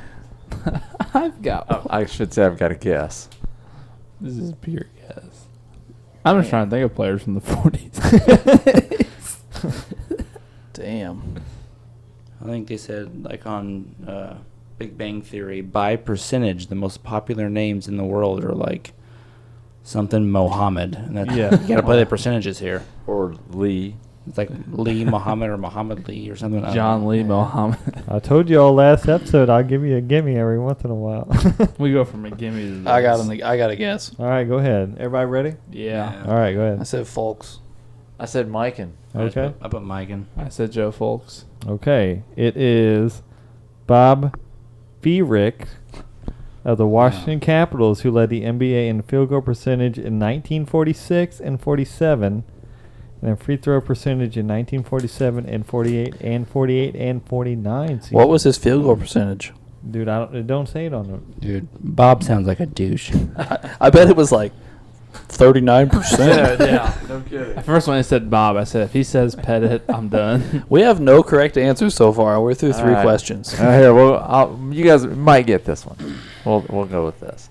[SPEAKER 4] I've got.
[SPEAKER 3] Oh, I should say I've got a guess.
[SPEAKER 4] This is pure guess. I'm just trying to think of players from the 40s.
[SPEAKER 1] Damn.
[SPEAKER 2] I think they said, like on Big Bang Theory, by percentage, the most popular names in the world are like something Mohammed. And that's,
[SPEAKER 5] Yeah.
[SPEAKER 2] you got to play the percentages here.
[SPEAKER 3] Or Lee.
[SPEAKER 2] It's like Lee Muhammad or Muhammad Lee or something.
[SPEAKER 4] John Lee Mohammed.
[SPEAKER 5] I told you all last episode I'll give you a gimme every once in a while.
[SPEAKER 4] We go from a gimme to
[SPEAKER 1] I got a guess.
[SPEAKER 5] All right, go ahead. Everybody ready?
[SPEAKER 4] Yeah.
[SPEAKER 5] All right, go
[SPEAKER 1] I
[SPEAKER 5] ahead.
[SPEAKER 1] said Folks.
[SPEAKER 3] I said Mikan.
[SPEAKER 5] Okay.
[SPEAKER 2] I put Mike in.
[SPEAKER 4] I said Joe Folks.
[SPEAKER 5] Okay. It is Bob Feerick of the Washington Capitals who led the NBA in field goal percentage in 1946 and 47, and in free throw percentage in 1947 and 48 and 48 and 49 seasons.
[SPEAKER 1] What was his field goal percentage?
[SPEAKER 5] Dude, it don't say it on it.
[SPEAKER 2] Dude, Bob sounds like a douche.
[SPEAKER 1] I bet it was like 39%.
[SPEAKER 3] Yeah. No kidding.
[SPEAKER 4] The first one I said Bob. I said if he says Pettit, I'm done.
[SPEAKER 1] We have no correct answers so far. We're through 3
[SPEAKER 3] All right.
[SPEAKER 1] questions.
[SPEAKER 3] Here, well, you guys might get this one. We'll go with this.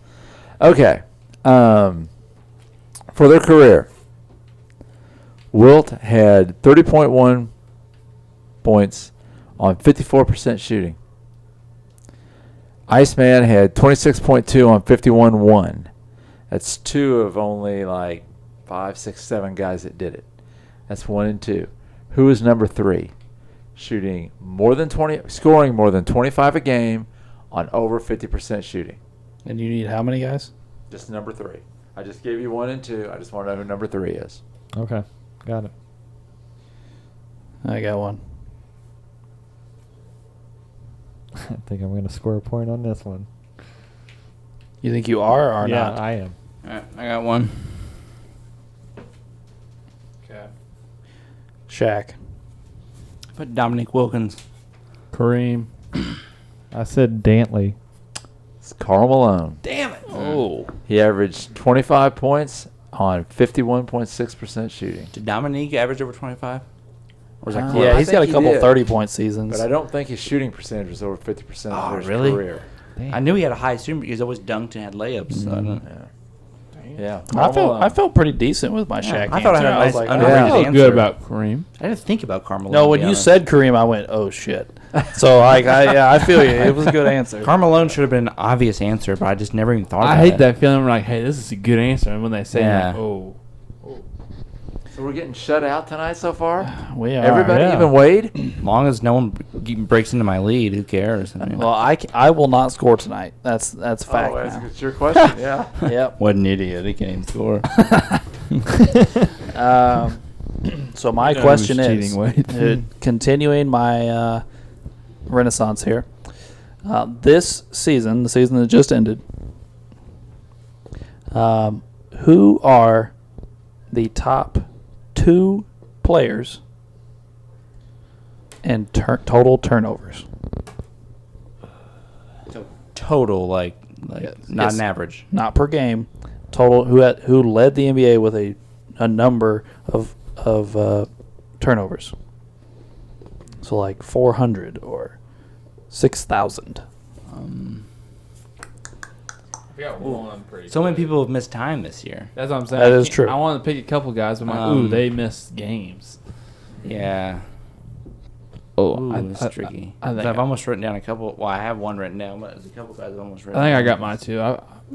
[SPEAKER 3] Okay. For their career, Wilt had 30.1 points on 54% shooting. Iceman had 26.2 on 51.1. That's 2 of only like 5, 6, 7 guys that did it. That's 1 and 2. Who is number 3? Scoring more than 25 a game on over 50% shooting.
[SPEAKER 1] And you need how many guys?
[SPEAKER 3] Just number 3. I just gave you 1 and 2. I just want to know who number 3 is.
[SPEAKER 5] Okay, got it.
[SPEAKER 1] I got one.
[SPEAKER 5] I think I'm going to score a point on this one.
[SPEAKER 1] You think you are or
[SPEAKER 5] yeah,
[SPEAKER 1] not?
[SPEAKER 5] I am.
[SPEAKER 2] All right, I got one.
[SPEAKER 1] Okay. Shaq.
[SPEAKER 2] I put Dominique Wilkins.
[SPEAKER 4] Kareem.
[SPEAKER 5] I said Dantley.
[SPEAKER 3] It's Karl Malone.
[SPEAKER 2] Damn it.
[SPEAKER 1] Oh.
[SPEAKER 3] He averaged 25 points on 51.6% shooting.
[SPEAKER 2] Did Dominique average over 25? Or was that
[SPEAKER 3] Uh,
[SPEAKER 2] close?
[SPEAKER 1] Yeah,
[SPEAKER 3] I
[SPEAKER 1] he's
[SPEAKER 3] think
[SPEAKER 1] got a
[SPEAKER 3] he
[SPEAKER 1] couple
[SPEAKER 3] did.
[SPEAKER 1] 30-point seasons.
[SPEAKER 3] But I don't think his shooting percentage was over 50%
[SPEAKER 2] Oh,
[SPEAKER 3] for his
[SPEAKER 2] really?
[SPEAKER 3] career.
[SPEAKER 2] I knew he had a high shooting because he always dunked and had layups. So I don't,
[SPEAKER 3] Yeah.
[SPEAKER 1] I felt pretty decent with my Shaq.
[SPEAKER 2] I thought I
[SPEAKER 1] answer.
[SPEAKER 2] had a nice
[SPEAKER 1] was like,
[SPEAKER 2] underrated
[SPEAKER 4] I felt
[SPEAKER 2] answer.
[SPEAKER 4] good about Kareem.
[SPEAKER 2] I didn't think about Carmelo.
[SPEAKER 1] no,
[SPEAKER 2] to
[SPEAKER 1] when
[SPEAKER 2] be
[SPEAKER 1] you
[SPEAKER 2] honest.
[SPEAKER 1] said Kareem, I went, oh, shit. So, I feel you. It was a good answer.
[SPEAKER 2] Carmelo should have been an obvious answer, but I just never even thought about
[SPEAKER 4] I
[SPEAKER 2] it.
[SPEAKER 4] hate that feeling. I'm like, hey, this is a good answer. And when they say,
[SPEAKER 2] Yeah.
[SPEAKER 4] like, oh.
[SPEAKER 3] So we're getting shut out tonight so far?
[SPEAKER 1] We are.
[SPEAKER 3] Everybody,
[SPEAKER 5] yeah.
[SPEAKER 3] even Wade?
[SPEAKER 2] As long as no one breaks into my lead, who cares? I mean,
[SPEAKER 1] Well, I will not score tonight. That's a fact now.
[SPEAKER 3] It's your question. Yeah.
[SPEAKER 1] Yep.
[SPEAKER 2] what an idiot. He can't even score.
[SPEAKER 1] So my
[SPEAKER 4] You know
[SPEAKER 1] question
[SPEAKER 4] who's
[SPEAKER 1] is,
[SPEAKER 4] cheating, Wade.
[SPEAKER 1] continuing my renaissance here. This season, the season that just ended, who are the top 2 players in total turnovers?
[SPEAKER 2] So total, like
[SPEAKER 1] Yes.
[SPEAKER 2] not
[SPEAKER 1] Yes.
[SPEAKER 2] an average.
[SPEAKER 1] Not per game. Total. Who led the NBA with a number of turnovers? So like 400 or 6,000.
[SPEAKER 2] So many people have missed time this year.
[SPEAKER 4] That's what I'm saying.
[SPEAKER 1] That
[SPEAKER 4] I
[SPEAKER 1] is
[SPEAKER 4] can't-
[SPEAKER 1] true.
[SPEAKER 4] I want to pick a couple guys. But I'm like, ooh,
[SPEAKER 2] Um,
[SPEAKER 4] they missed games.
[SPEAKER 2] Yeah.
[SPEAKER 4] Oh,
[SPEAKER 2] Ooh,
[SPEAKER 4] I-
[SPEAKER 2] it's
[SPEAKER 4] I-
[SPEAKER 2] tricky.
[SPEAKER 4] I think
[SPEAKER 2] I've almost written down a couple. Well, I have one written down, but there's a couple guys I've almost
[SPEAKER 4] I
[SPEAKER 2] written.
[SPEAKER 4] think I
[SPEAKER 2] down.
[SPEAKER 4] got mine too.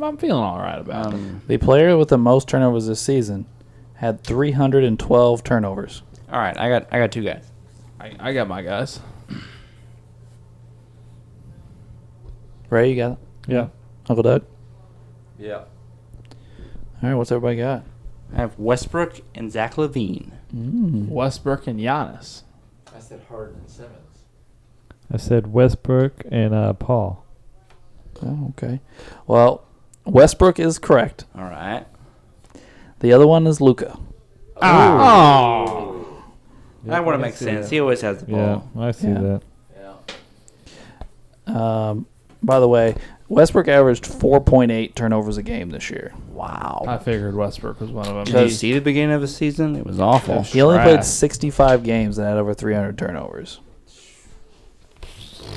[SPEAKER 4] I'm feeling all right about it.
[SPEAKER 1] The player with the most turnovers this season had 312 turnovers.
[SPEAKER 2] All right, I got 2 guys.
[SPEAKER 4] I got my guys.
[SPEAKER 1] Ray, you got it?
[SPEAKER 5] Yeah.
[SPEAKER 1] Uncle Doug?
[SPEAKER 3] Yeah.
[SPEAKER 1] All right, what's everybody got?
[SPEAKER 2] I have Westbrook and Zach LaVine.
[SPEAKER 4] Westbrook and Giannis.
[SPEAKER 3] I said Harden and Simmons.
[SPEAKER 5] I said Westbrook and Paul.
[SPEAKER 1] Oh, okay. Well, Westbrook is correct.
[SPEAKER 2] All right.
[SPEAKER 1] The other one is Luka.
[SPEAKER 2] Oh.
[SPEAKER 5] Yep,
[SPEAKER 2] That would
[SPEAKER 5] I
[SPEAKER 2] make
[SPEAKER 5] see
[SPEAKER 2] sense.
[SPEAKER 5] that.
[SPEAKER 2] He always has the
[SPEAKER 5] Yeah,
[SPEAKER 2] ball.
[SPEAKER 5] I see
[SPEAKER 1] Yeah.
[SPEAKER 5] that.
[SPEAKER 1] By the way, Westbrook averaged 4.8 turnovers a game this year.
[SPEAKER 2] Wow.
[SPEAKER 4] I figured Westbrook was one of them.
[SPEAKER 2] Did you see the beginning of the season? It was awful.
[SPEAKER 1] He only played
[SPEAKER 4] Trash.
[SPEAKER 1] 65 games and had over 300 turnovers.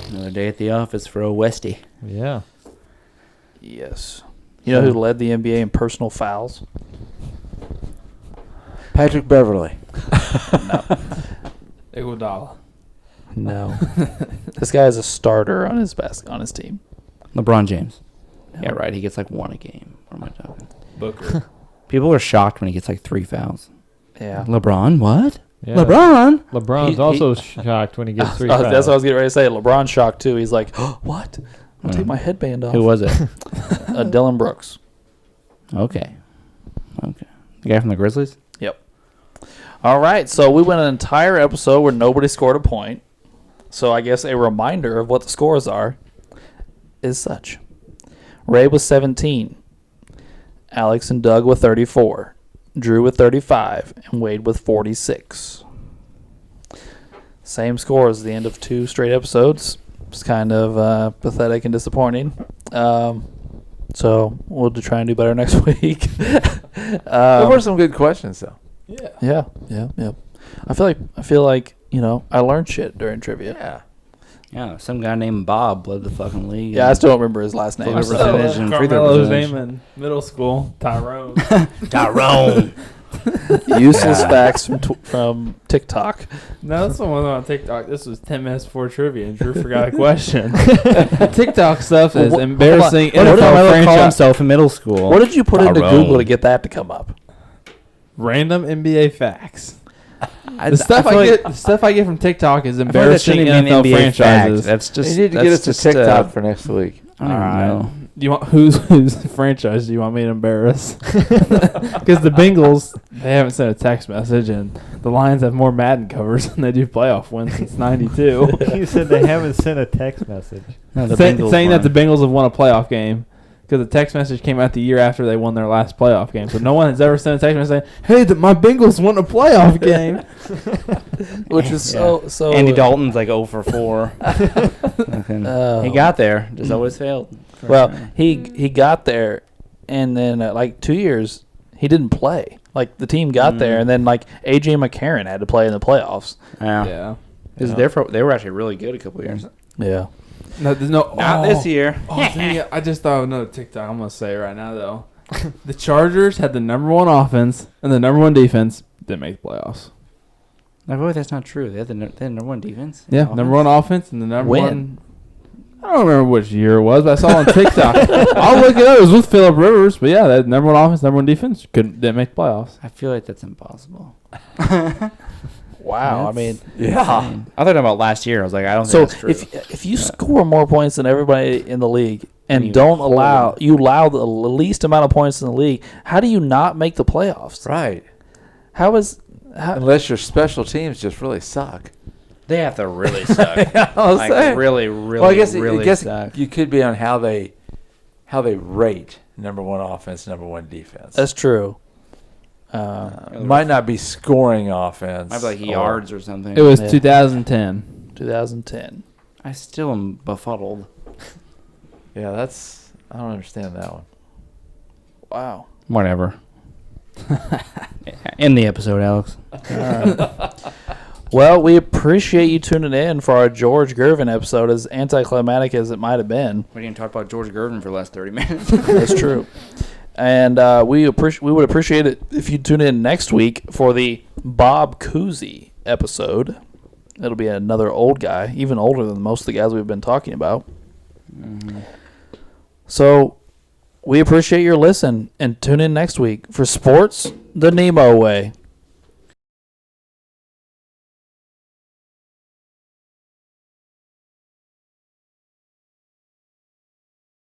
[SPEAKER 2] Another day at the office for a Westie.
[SPEAKER 5] Yeah.
[SPEAKER 1] Yes. You know who led the NBA in personal fouls?
[SPEAKER 3] Patrick Beverly.
[SPEAKER 4] Iguodala.
[SPEAKER 1] No. This guy is a starter on his team.
[SPEAKER 2] LeBron James. Yeah, right. He gets like 1 a game. What am I talking?
[SPEAKER 4] Booker.
[SPEAKER 2] People are shocked when he gets like 3 fouls.
[SPEAKER 1] Yeah.
[SPEAKER 2] LeBron? What?
[SPEAKER 5] Yeah.
[SPEAKER 2] LeBron?
[SPEAKER 5] LeBron's also shocked when he gets 3
[SPEAKER 1] That's what I
[SPEAKER 5] fouls.
[SPEAKER 1] was getting ready to say. LeBron's shocked too. He's like, oh, what? I'll take my headband off.
[SPEAKER 2] Who was it?
[SPEAKER 1] Dylan Brooks.
[SPEAKER 2] Okay. The guy from the Grizzlies?
[SPEAKER 1] Yep. All right. So we went an entire episode where nobody scored a point. So I guess a reminder of what the scores are is such. Ray with 17. Alex and Doug with 34. Drew with 35. And Wade with 46. Same scores at the end of 2 straight episodes. It's kind of pathetic and disappointing. So we'll try and do better next week.
[SPEAKER 3] There were some good questions, though.
[SPEAKER 1] Yeah. I feel like I learned shit during trivia.
[SPEAKER 3] Yeah.
[SPEAKER 2] Yeah, some guy named Bob led the fucking league.
[SPEAKER 1] Yeah, I still don't remember his last name.
[SPEAKER 2] Field goal percentage and free throw
[SPEAKER 4] Carmelo's
[SPEAKER 2] percentage.
[SPEAKER 4] name in middle school, Tyrone.
[SPEAKER 2] Tyrone.
[SPEAKER 1] Useless facts from TikTok.
[SPEAKER 4] No, that's the one on TikTok. This was 10 minutes before trivia, and Drew forgot a question. TikTok stuff is embarrassing.
[SPEAKER 2] What did
[SPEAKER 4] NFL
[SPEAKER 2] Carmelo call
[SPEAKER 4] franchise.
[SPEAKER 2] himself in middle school?
[SPEAKER 1] What did you put into
[SPEAKER 2] Tyrone.
[SPEAKER 1] Google to get that to come up?
[SPEAKER 4] Random NBA facts.
[SPEAKER 2] I
[SPEAKER 4] The stuff I get from TikTok is embarrassing NFL franchises.
[SPEAKER 2] That's just.
[SPEAKER 3] You need to get us to TikTok for next week.
[SPEAKER 2] I don't even know.
[SPEAKER 4] Do you want whose franchise do you want me to embarrass? Because the Bengals, they haven't sent a text message, and the Lions have more Madden covers than they do playoff wins since '92.
[SPEAKER 5] You said they haven't sent a text message.
[SPEAKER 2] No, the
[SPEAKER 4] saying
[SPEAKER 2] Bengals
[SPEAKER 4] that the
[SPEAKER 2] won.
[SPEAKER 4] Bengals have won a playoff game. Because the text message came out the year after they won their last playoff game. So no one has ever sent a text message saying, hey, my Bengals won a playoff game.
[SPEAKER 1] Which is so.
[SPEAKER 2] Andy Dalton's like 0 for 4. He got there, just always failed.
[SPEAKER 1] Well, he got there, and then like 2 years he didn't play. Like the team got there, and then like AJ McCarron had to play in the playoffs.
[SPEAKER 2] Yeah. They were actually really good a couple of years.
[SPEAKER 1] Yeah.
[SPEAKER 4] No, there's no.
[SPEAKER 2] Not this year.
[SPEAKER 4] Oh, dang it. I just thought of another TikTok. I'm going to say it right now, though. The Chargers had the #1 offense and the #1 defense. Didn't make the playoffs.
[SPEAKER 2] I feel like that's not true. They had the #1 defense.
[SPEAKER 4] Yeah,
[SPEAKER 2] Offense?
[SPEAKER 4] #1 offense and the #1.
[SPEAKER 1] When?
[SPEAKER 4] I don't remember which year it was, but I saw it on TikTok. I'll look it up. It was with Phillip Rivers. But yeah, that #1 offense, #1 defense didn't make the playoffs.
[SPEAKER 2] I feel like that's impossible.
[SPEAKER 1] Wow. I mean,
[SPEAKER 3] Yeah.
[SPEAKER 2] I thought about last year. I was like, I don't
[SPEAKER 1] so
[SPEAKER 2] think that's true.
[SPEAKER 1] if you score more points than everybody in the league and
[SPEAKER 2] You
[SPEAKER 1] don't
[SPEAKER 2] hold
[SPEAKER 1] allow the least amount of points in the league, how do you not make the playoffs?
[SPEAKER 3] Right.
[SPEAKER 1] How
[SPEAKER 3] Unless your special teams just really suck.
[SPEAKER 2] They have to really suck.
[SPEAKER 3] I'll
[SPEAKER 2] like
[SPEAKER 3] say.
[SPEAKER 2] really, really,
[SPEAKER 3] Well, I guess
[SPEAKER 2] really suck.
[SPEAKER 3] you could be on how they rate #1 offense, #1 defense.
[SPEAKER 1] That's true.
[SPEAKER 3] Might not be scoring offense.
[SPEAKER 2] Might be like yards or something.
[SPEAKER 4] It was
[SPEAKER 1] Yeah.
[SPEAKER 4] 2010.
[SPEAKER 1] 2010.
[SPEAKER 2] I still am befuddled.
[SPEAKER 3] Yeah, I don't understand that one.
[SPEAKER 1] Wow.
[SPEAKER 2] Whatever. End the episode, Alex.
[SPEAKER 1] Well, we appreciate you tuning in for our George Gervin episode, as anticlimactic as it might have been.
[SPEAKER 2] We didn't talk about George Gervin for the last 30 minutes.
[SPEAKER 1] That's true. And we would appreciate it if you tune in next week for the Bob Cousy episode. It'll be another old guy, even older than most of the guys we've been talking about.
[SPEAKER 2] Mm-hmm.
[SPEAKER 1] So we appreciate your listen, and tune in next week for Sports the NEMO Way.